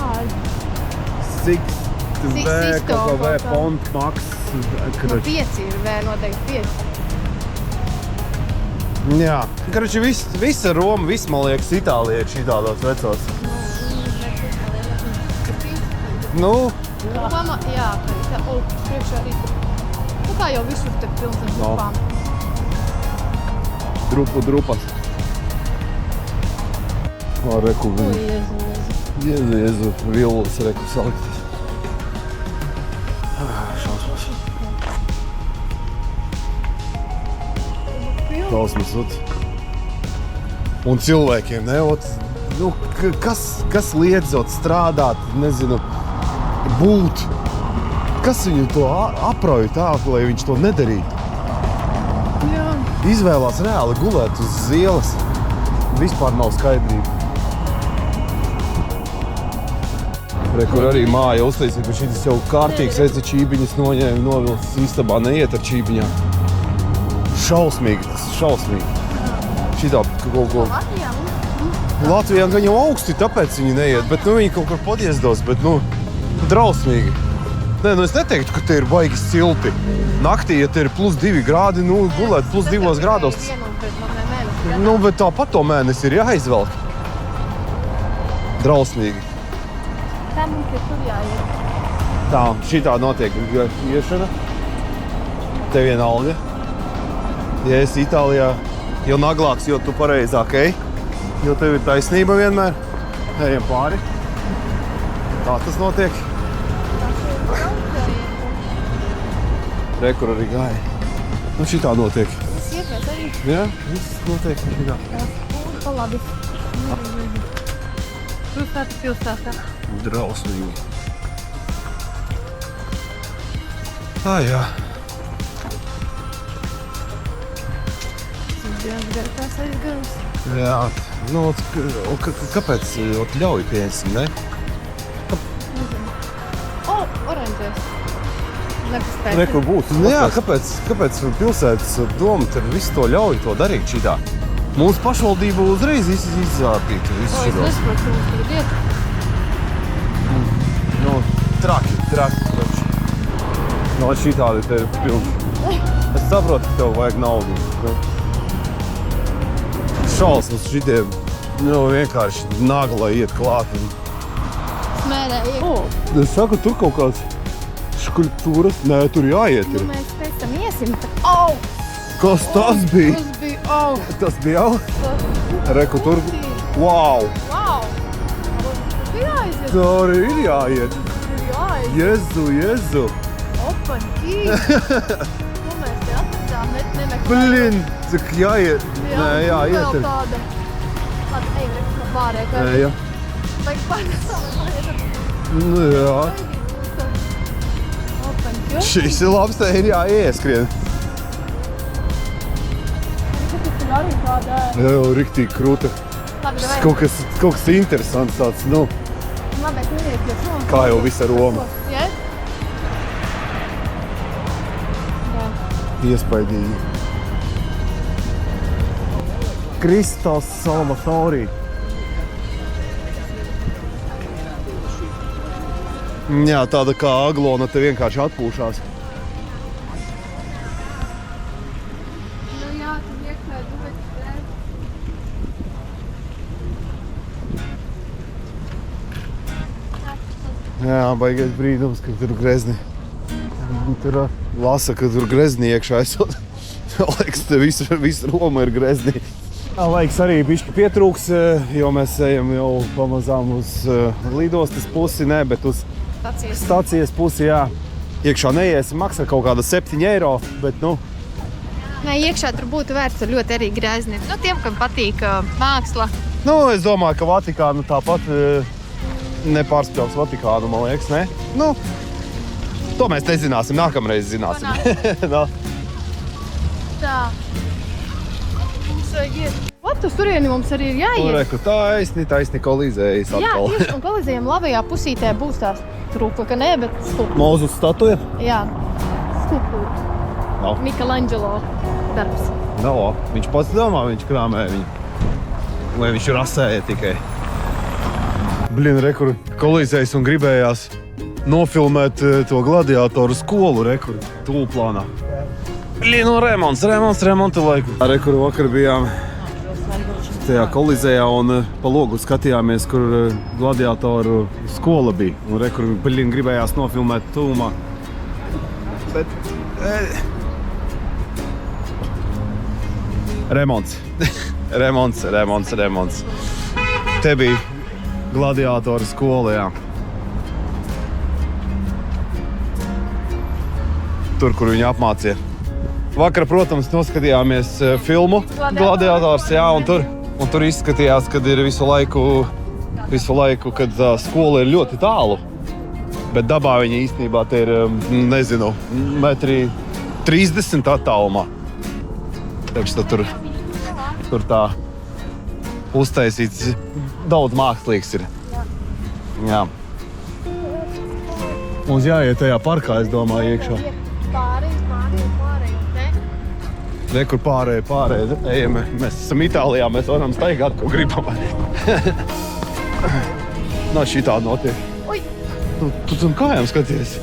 Kaut kā pont maks. 5 ir noteikti 5. Jā. Karuči, visa Roma, viss, man liekas, Itālija ir šitādos vecos. Nu, Roma, jā, tā priekšā arī. Nu kā jau visur te pilns ar grupām. drupas. O, reku, Jezu, vilus, reku, saliktas. Šausmas. Šausmas, un cilvēkiem, ne, nu, kas liedzot strādāt, nezinu, būt, kas viņu to aprauj tā, lai viņš to nedarītu. Jā. Izvēlās reāli gulēt uz ielas, vispār nav skaidrība. Kur arī māja uztaisīt, ka šitas jau kārtīgs, redzi, čībiņas noņēma, novilcis istabā, neiet ar čībiņām. Šausmīgi tas, šausmīgi. Šitā kaut ko... Latvijā gan jau augsti, tāpēc viņi neiet, bet nu viņi kaut kur podiezdās, bet nu, drausmīgi. Nē, nu es neteiktu, ka te ir baigi silti. Naktī, ja te ir +2 grādi, nu gulēt +2 grādos. Nu, bet tāpat to mēnesi ir jāizvelk. Drausmīgi. Tā mums ir tur jāiet. Tā, šitā notiek iešana. Te vienalga. Ja esi Itālijā, jo naglāks, jo tu pareizāk ej. Jo tev ir taisnība vienmēr. Ejam pāri. Tā tas notiek. Rekur arī gāja. Nu šitā notiek. Tas iet, mēs arī. Jā, viss notiek šitā. Pa labi. Pilsētā. Drausmīgi. Jā. Tas aizgājums. Jā, nu, kāpēc ļauj piesim, ne? Oranžēs. Nekas pēc. Rekur būs. Jā, kāpēc pilsētas doma tad visu to ļauj to darīt šitā? Mūsu pašvaldība uzreiz izzāpītu visu šito. Es nesaprotu, ka mums tur iet. Nu, traki. No šitādi te ir pilns. Es saprotu, ka tev vajag naudu. Šausmas šitiem, nu, vienkārši nagla iet klāt. Smērē iet. Es saku, tur kaut kāds skulptūras, nē, tur jāiet ir. Nu, mēs pēc tam iesim. Au! Kas tas bija? Tas bija, au! Tas bija jau? Reku, tur, wow! Wow! Tur jāiziet. Tur ir jāiet. Tur jāiziet. Jezu! Opanķī! Nu, mēs te atradām, nemeklējām. Blin, cik jāiet. Nē, jāiet Vēl ir. tāda. Tāda, ej, pārē, kā Jā. vajag pārēt. Nu, jā. Opanķī. Šis ir labs, te ir jāieskrien. Tur arī tāda. Jā, jau riktīgi krūta. Labi, vai? Kaut kas interesants tāds, nu, Labi, tu iekļies. kā jau visa Roma. Jā? Jā. Iespaidīgi. Kristos Salvatori. Jā, tāda kā aglona te vienkārši atpūšās. Nu jā, tu iekļies, tu vajag. Jā, baigais brīdums, ka tur grezni. Tur lasa, ka tur grezni iekšā esot. Liekas, te visa Roma ir grezni. Laiks arī bišķi pietrūks, jo mēs ejam jau pamazām uz lidostas pusi, ne, bet uz stacijas pusi, jā. Iekšā neiesim, maksā kaut kāda 7 eiro, bet nu... Nē, iekšā tur būtu vērts ar ļoti arī grezni. Nu, tiem, kam patīk māksla. Nu, es domāju, ka Vatikānu tāpat nepārspļaus Vatikānu, man liekas, ne? Nu, to mēs nezināsim, nākamreiz zināsim. No. Tā. Mums vajag iet. Ot, uz turieni mums arī ir jāiet. Reku, taisni kolizējas Jā, atkal. tieši, un kolizējiem labajā pusītē būs tās trūkla, ka nē, bet skulptūra. Mūzus statuja? Jā, skulptūra. Nav. Michelangelo darbs. Nav, viņš pats domā, viņš krāmē viņu. Vai viņš rasēja tikai. Blin, rekur, kolizējas un gribējās nofilmēt to gladiātoru skolu, rekur, tūlplānā. Līno remonta laiku. Arī, kur vakar bijām tajā kolizējā un pa logu skatījāmies, kur gladiatoru skola bija. Un re, kur gribējās nofilmēt tūmā. Bet... Remonts. remonts. Te bija gladiatoru skola, jā. Tur, kur viņi apmācīja. Vakar, protams, noskatījāmies filmu Gladiators, jā, un tur izskatījās, kad ir visu laiku, kad skola ir ļoti tālu. Bet dabā viņa īstenībā te ir, nezinu, 1,30 m attālumā. Tāpēc tur tā uztaisīts daudz mākslīgs ir. Jā. Mums jāiet tajā parkā, es domāju, iekšā. Re, kur pārēj. Ejam, mēs esam Itālijā, mēs varam staigāt, ko gribam. Nā, šitā notiek. Tu tam kājām skaties.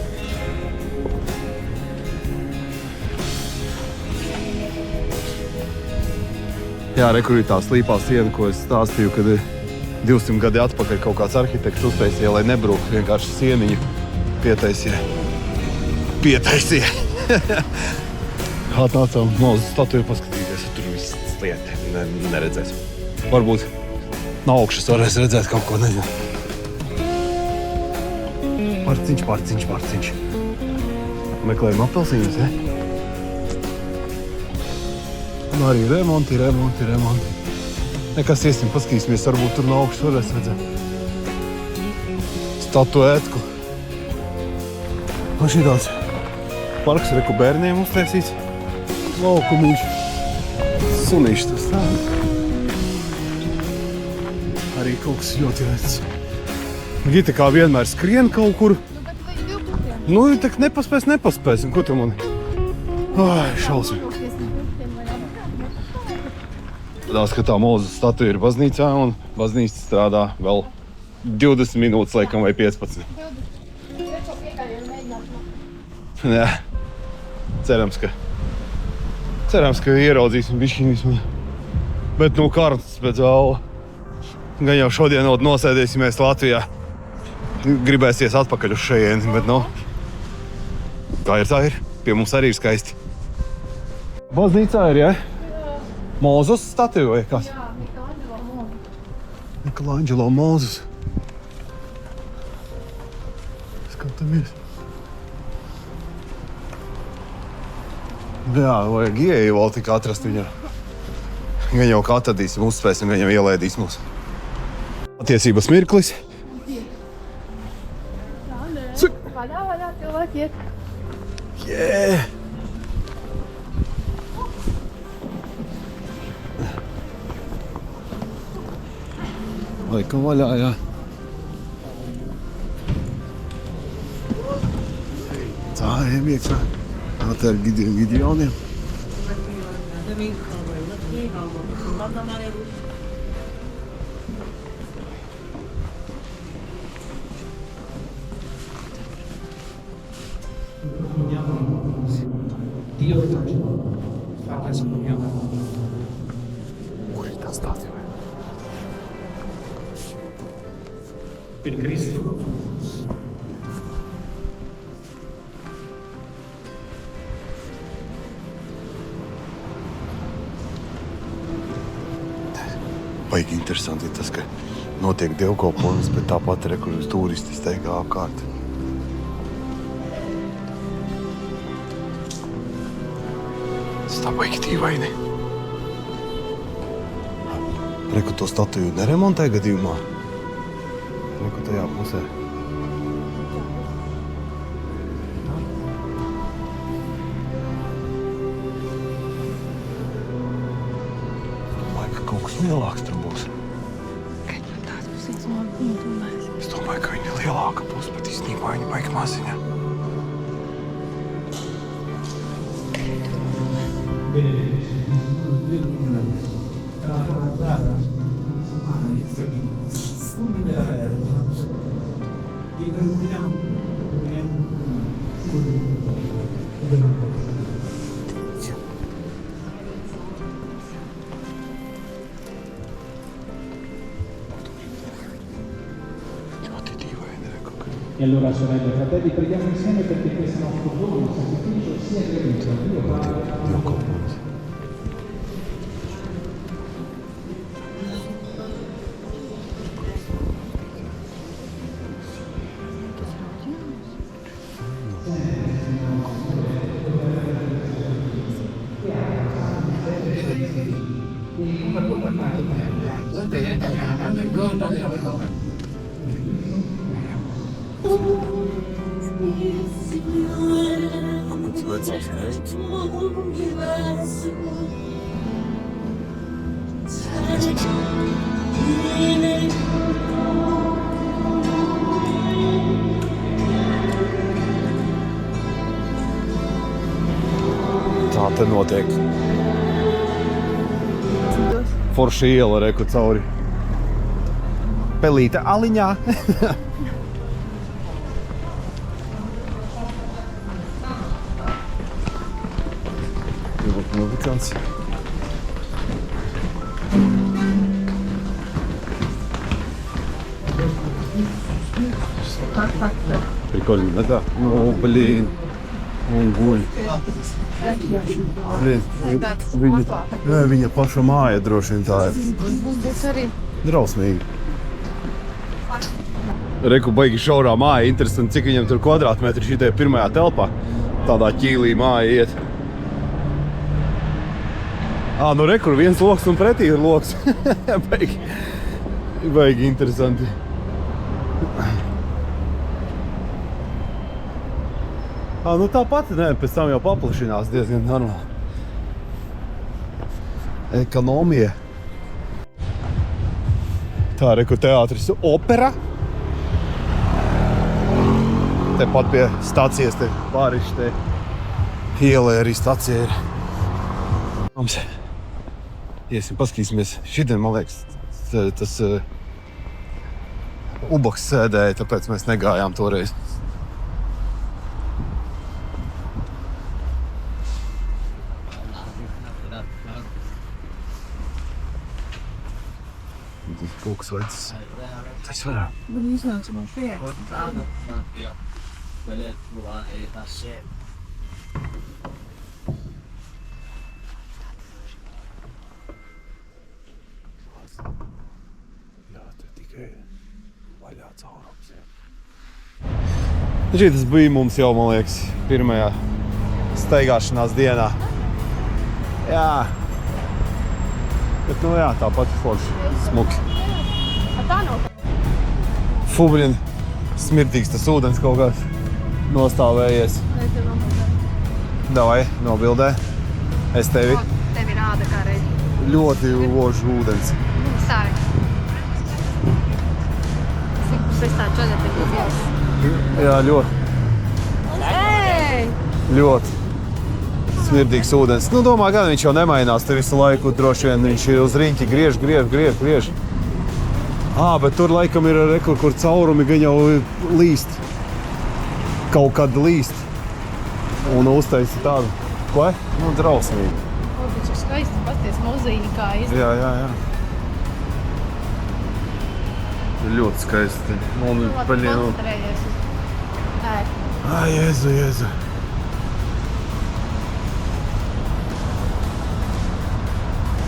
Jā, re, kur ir tā slīpā siena, ko es stāstīju, kad 200 gadi atpakaļ kaut kāds arhitekts uztaisīja, lai nebrūktu, vienkārši sieniņu pietaisīja. Atnācām uz statuju paskatīties, tur viss slieti neredzēs. Varbūt no augšas varēs redzēt kaut ko, nezinu. Parciņš. Meklējam apelsīnus, ja? Un arī remonti. Nekas iesim, paskatīsimies, varbūt tur no augšas varēs redzēt. Statuētku. Un šī tāds parks, reku bērniem uztaisīts. Laukumiņš. Sunīši tas tā. Arī kaut kas ļoti vecs. Gita kā vienmēr skrien kaut kur. Nu, tak nepaspēs. Ko tu mani? Ai, šausmi. Tādās, ka tā Mūzes statuja ir baznīcā un baznīca strādā vēl 20 minūtes, laikam, vai 15. Jā. Cerams, ka ieraudzīsim bišķiņus, bet kartas pēc vēla. Gan jau šodien nosēdēsimies Latvijā. Gribēsies atpakaļ uz šejieni, bet tā ir. Pie mums arī ir skaisti. Baznīcā ir, ja? Mūzes statuja vai kas? Jā, Michelangelo Mūzes. Skatāmies. Jā, vajag ieeju vēl tik atrast viņu. Gan jau kā atradīsim, uzspēsim, gan jau ielaidīs mūs. Patiesības mirklis. vaļā, cilvēki iet. Yeah! Laikam vaļā, jā. Tā, ejam iekšā. Tā ir Gideoniem. Kur ir tā stācija? Per Cristo. Baigi interesanti ir tas, ka notiek dievkalpojums, bet tāpat arī, kur turisti steigā apkārt. Tas tā baigi dīvaini. Reku to statuju neremontē gadījumā. Reku tajā pusē. Domāju, ka kaut kas lielāks tur būs. Es domāju, ka viņa lielāka būs, bet īstenībā viņa baigi maziņa. E allora, sorelle e fratelli, preghiamo insieme perché questo nostro buon sacrificio sia gradito a Dio Padre. Tā te notiek. Forša iela, reku cauri. Pelīte aliņā. Muzikants. Прикольно, да? О, блин. Он guļ. Viņa paša māja droši vien tā ir. Drausmīgi. Reku baigi šaurā māja, interesanti, cik viņam tur kvadrātmetri šitie pirmajā telpā. Tādā ķīlī māja iet. Nu rekur viens loks un pretī ir loks. Baigi interesanti. Nu tāpat, pēc tam jau paplašinās diezgan normāli. Ekonomija. Tā, reku teātris Opera. Tepat pie stacijas, te pāriši, te ielē arī stacija ir. Mums, iesim, paskatīsimies. Šitien, man liekas, tas ubaks sēdēja, tāpēc mēs negājām toreiz. Tas kaut kas vajadzis. Tas varā. Tas bija mums jau, man liekas, pirmajā staigāšanās dienā. Jā. Bet, jā, tāpat forši, smuki. Fubrien, smirtīgs tas ūdens kaut kāds nostāvējies. Davai, nobildē. Es tevi. Tevi rāda kā reiz. Ļoti vožs ūdens. Sāvi. Es tā čaļa Jā, ļoti. Ļoti. Smirdīgs ūdens. Domā, gan viņš jau nemainās te visu laiku, droši vien viņš ir uz riņķi griež. Bet tur laikam ir rekur, kur caurumi gan jau līst. Kaut kad līst. Un uztaisa tādu. Ko? Drausmīgi. Viņš ir skaisti, pasties mozaīkā Jā. Ļoti skaisti. Un koncentrējies uz Jēzu.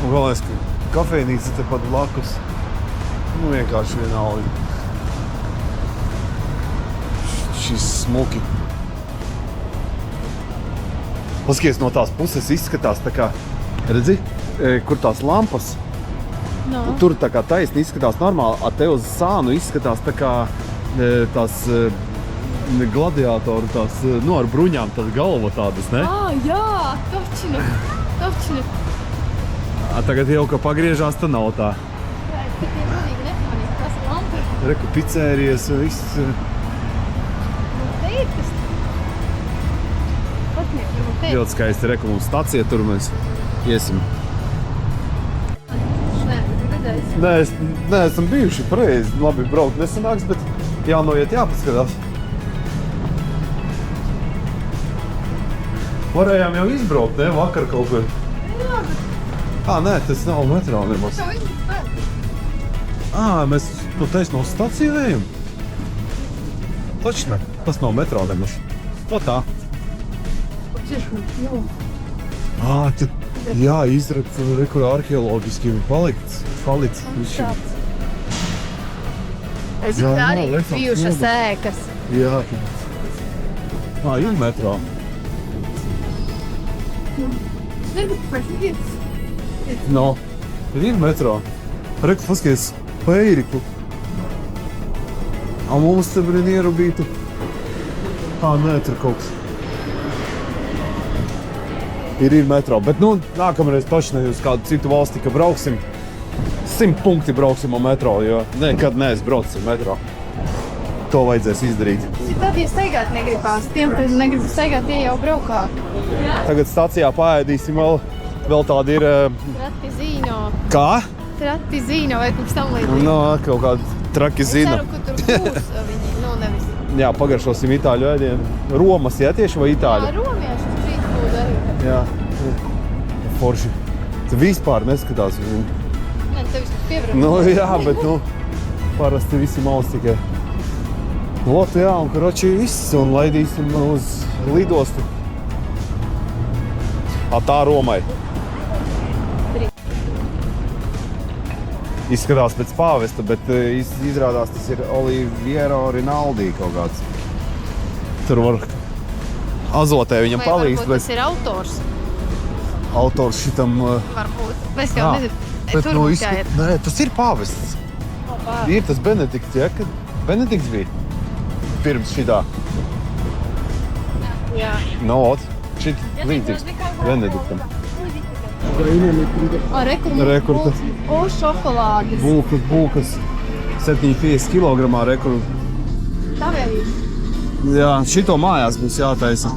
Un galvenais, ka kafejnīca tepat blakus. Vienkārši vienalga. Šis smuki. Paskaties, no tās puses izskatās tā kā, redzi, kur tās lampas. Tur tā kā taisni izskatās normāli, a te uz sānu izskatās tā kā tās gladiātoru, tās, ar bruņām, tās galva tādas, ne? Jā, točni. Tagad jau, ka pagriežās, tad nav tā. Tie manīgi nepamanīt, tas lampa. Reku picērijas, viss. Te ir kas. Ļoti skaisti, reku mums stacija, tur mēs iesim. Nē, esam bijuši pareizi, labi braukt nesanāks, bet jānoiet, jāpaskatās. Varējām jau izbraukt, ne? Vakar kaut kur. Nē, tas nav metrā nemaz. Mēs taisno staciju ejam. Точно. Tas nav metro nemaz. O tā. Tad, jā, izrakt, kur arheoloģiski palicis. Es Jā, arī jā, bijušas ēkas. Jā. Ir metro. No, ir metro. Reku, paskaties, Peiriku. A mums te, ierubītu. Nē, tur kaut kas. Ir metro, bet, nākamreiz paši uz kādu citu valsti, ka brauksim. 100 punkti brauksim ar metro, jo nekad neesbraucis ar metro. To vajadzēs izdarīt. Tad, ja steigāt negribās, tiem, kas negrib steigāt, tie jau braukā. Tagad stacijā paēdīsim vēl tādi ir... Tratizino. Kā? Tratizino vai kaut kas tam līdzīgi. Kaut kādi trakizino. Es ceru, ka tur būs viņi, nevis. Jā, pagaršosim itāļu ēdienu. Romas, jā, tieši vai itāļu? Jā, romiešu street food arī. Jā. Forši. Tu vispār neskatās uz viņu. Nē, tevis piebrauc. Jā, bet, parasti visi maus tikai. Jā, un karoči viss, un laidīsim uz lidostu. Tā Romai. Izskatās pēc pāvesta, bet izrādās tas ir Oliviero Rinaldi kaut kāds. Tur var azotē viņam palīdz, Vai varbūt tas ir autors? Autors šitam... Varbūt. Es jau nezinu. Bet, Tur mums jāiet. Nē, tas ir pāvests. Ir tas Benedikts, ja? Kad Benedikts bija pirms šitā. Jā. Šit līdzīgs Benediktam. Rekurta. O, šokolādes. Bulkas 750 kilogramā rekur. Tā vēl. Jā, šito mājās mums jātaisa.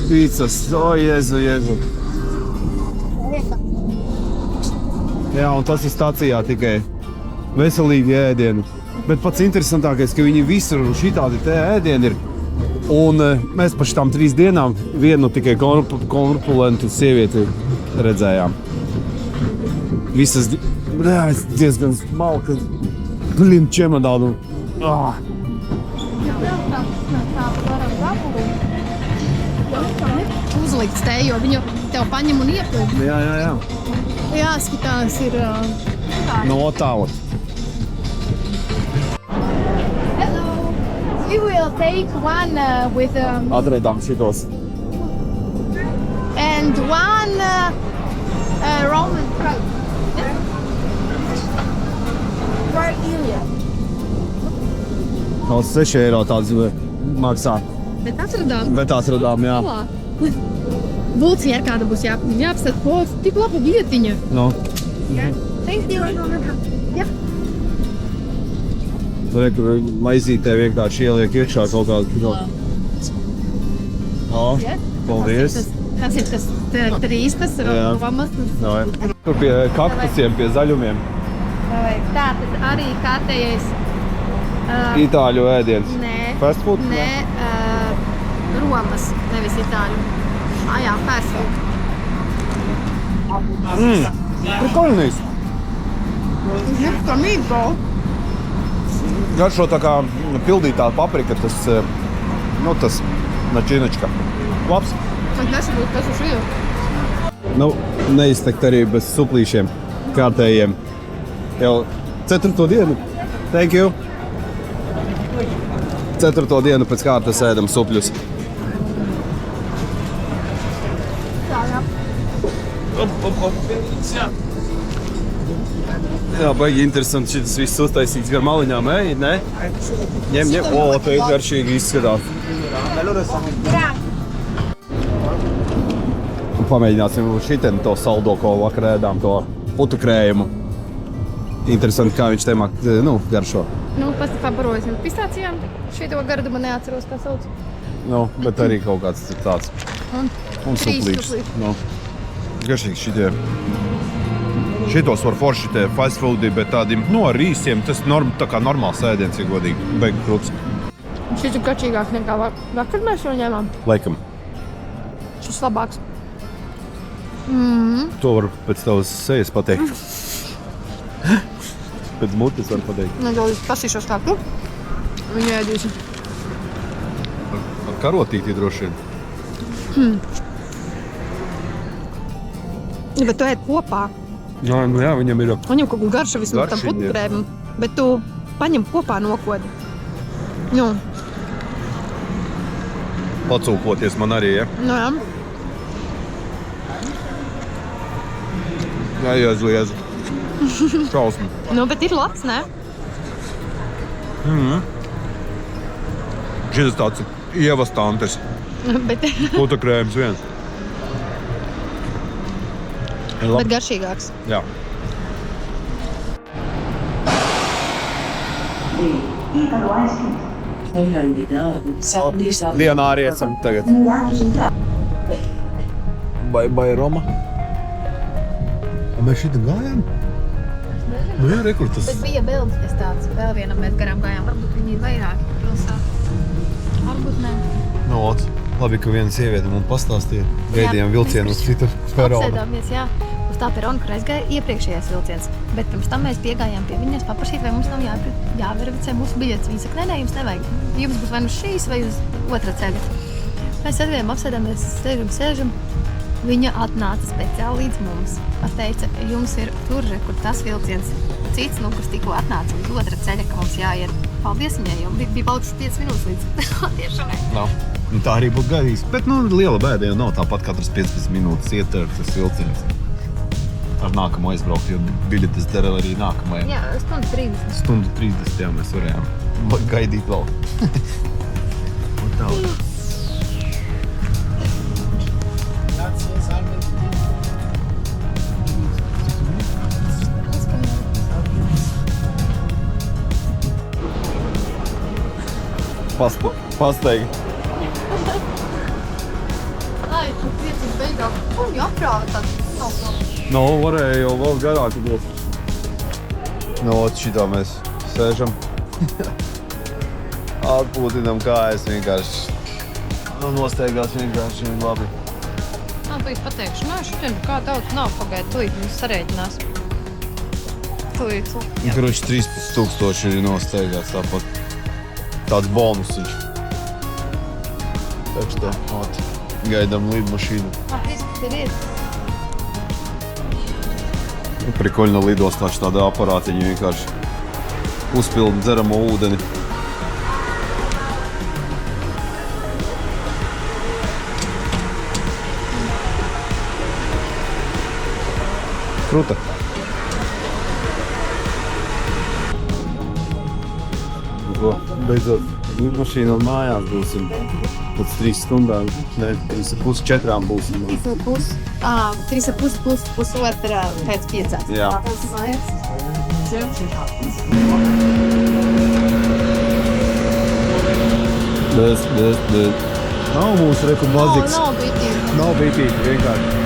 Pīcas, Jēzu. Jā, un tas ir stacijā tikai veselīgi ēdieni. Bet pats interesantākais, ka viņi visur šitādi te ēdieni ir. Un mēs pa šitām 3 dienām vienu tikai korpulentu sievieti redzējām. Visas diezgan smalka, čemodānu. Uzlikt steju, jo viņu tev paņem un iepild. Jā. Jāskatās ir... No tālāk. We will take one with... Atradām šitos. And one Roman trout. For Ilya. No 6 eiro tāds maksā. Bet atradām, jā. Bulcija ar kāda būs jāapstat. Tik laba vietiņa. No. Thank you. Jā. Tur maizītē vienkārši ieliek iekšā kaut kādu. Paldies. Tas ir tas trīstas romas. Tur pie kaktusiem, pie zaļumiem. Tātad arī kārtējais... Itāļu ēdiens. Nē. Fast food? Nē, romas, nevis itāļu. Jā, fast food. Prikoļnīs. Kā meatball. Garšo tā kā pildītā paprika, tas načinačka. Labs. Man nesabūt, kas uz šī. Neiztekt arī bez suplīšiem kārtējiem. Jau 4. dienu. Thank you. 4. dienu pēc kārtas ēdam supļus. Jā, baigi interesanti šitas viss uztaisīts gar maliņām, ne? Ņem. Te garšīgi izskatās. Pamēģināsim šitien to saldo, ko vakar ēdām, to putu krējumu. Interesanti, kā viņš te garšo. Pabarosim pistācijām. Šito gardumu neatceros, kā sauc. Bet arī kaut kāds tāds. Un suplīšs. Garšīgi šitie. Šitos var forši tie fast foodi, bet tādiem ar rīsiem, tas tā kā normāls ēdiens, ja godīgi, beigu krūts. Šis ir gačīgāk nekā vakar mēs jau ņēmām. Laikam. Šis labāks. To var pēc tavas sejas pateikt. Pēc mutes var pateikt. Nedaudz pasīšos kā tu. Viņu ēdīsim. Karotīti droši vien. Bet tu ēd kopā. Jā, viņam ir Viņam kaut kā garša vismaz tam Garšīgi, puturēm, bet tu paņem kopā nokodi. Nu, pacūkoties man arī, ja? nu jā. Jā, Jēzu. Šausmi. Nu, bet ir labs, ne? Šis tāds ievastantes. Bet, Puta krējums viens. Ir bet labi. garšīgāks. Jā. Dienā arī esam tagad. Vai Roma? Mēs šitā gājām? Nu jā, rekrutas. Bet bija bildes tāds, vēl vienam mēs garām gājām, varbūt viņi ir vairāki pilsētā. Varbūt ne. Nu, labi, ka viena sieviete mums pastāstīja. Gaidījām vilcienu uz citu peronu. Apsēdāmies, jā, uz tā peronu, kur aizgāja iepriekšējais vilciens. Bet pirms tam mēs piegājām pie viņas paprasīt, vai mums nav jāverificē mūsu biļetes. Viņa saka, nē, jums nevajag. Jums būs vai nu šīs, vai uz otra ceļa. Mēs aizgājām, apsēdāmies, sēžam. Viņa atnāca speciāli līdz mums. Pateica, jums ir tur, kur tas vilciens cits, nu, kurš tikko atnāca uz otra ceļa, ka mums jāiet. Paldies viņai, jo bija palicis 5 minūtes līdz tiešanai. Nav. Nu, tā arī būtu gaidījis. Bet, nu, liela bēda jau nav tāpat katras 15 minūtes ieter tas vilciens. Ar nākamo aizbraukt, jo biļetes der arī nākamajai. Jā, stundu 30. Stundu 30, jā, mēs varējām gaidīt vēl. Un tālāk. Pasteigi. Ai, tu priecīgi beigās. Un jāprāva tad nav ko. Nu, varēja jau vēl garāk būt. Nu, šitā mēs sēžam. Atpūtinam kājas vienkārši. Nosteigās vienkārši labi. Nā, tu pateikšu, nā, šodien kā daudz nav pagaid, tūlīt mums sarēķinās. Tūlīt. Karoči 13,000 ir nosteigās tāpat. Tāds bonusiņš. Taču tā, gaidām lidmašīnu. Ir. Prikoļna lidos taču tāda aparātiņa vienkārši uzpilda dzeramo ūdeni. Kruta. Beidzot, lidmašīna mājās būsim pēc 3 stundām, ne, 3,5, 4 būsim. 3,5 plus pusotra pēc 5. Jā. Bet. Nav mūsu reku maziks. Nav bitīgi. Nav bitīgi, vienkārši.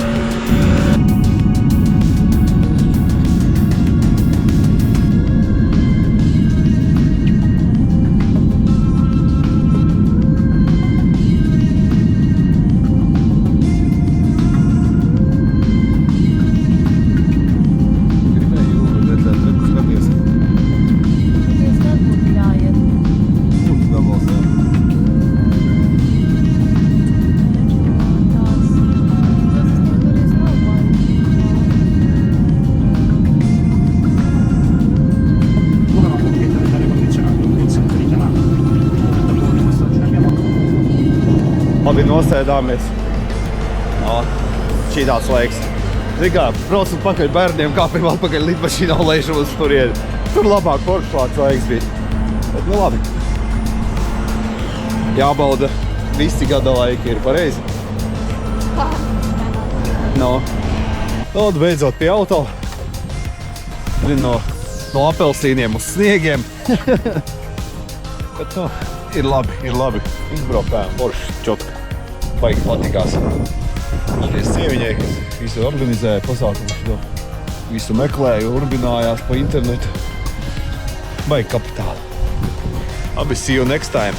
Labi, nosēdāmies. Šītās laiks. Zini kā, braucam pakaļ bērniem, kāpim atpakaļ lidmašīnā un lejšam uz turieni. Tur labāk poršlāts laiks bija. Bet nu labi. Jābauda visi gada laiki ir pareizi. No. Tad beidzot pie auto. No apelsīniem uz sniegiem. Bet no, ir labi. Izbraukājām porši čotka. Baigi patikās. Paldies sieviņai, kas visu organizēja pasākumu šo. Visu meklēja, urbinājās pa internetu. Baigi kapitāli. Abi, see you next time.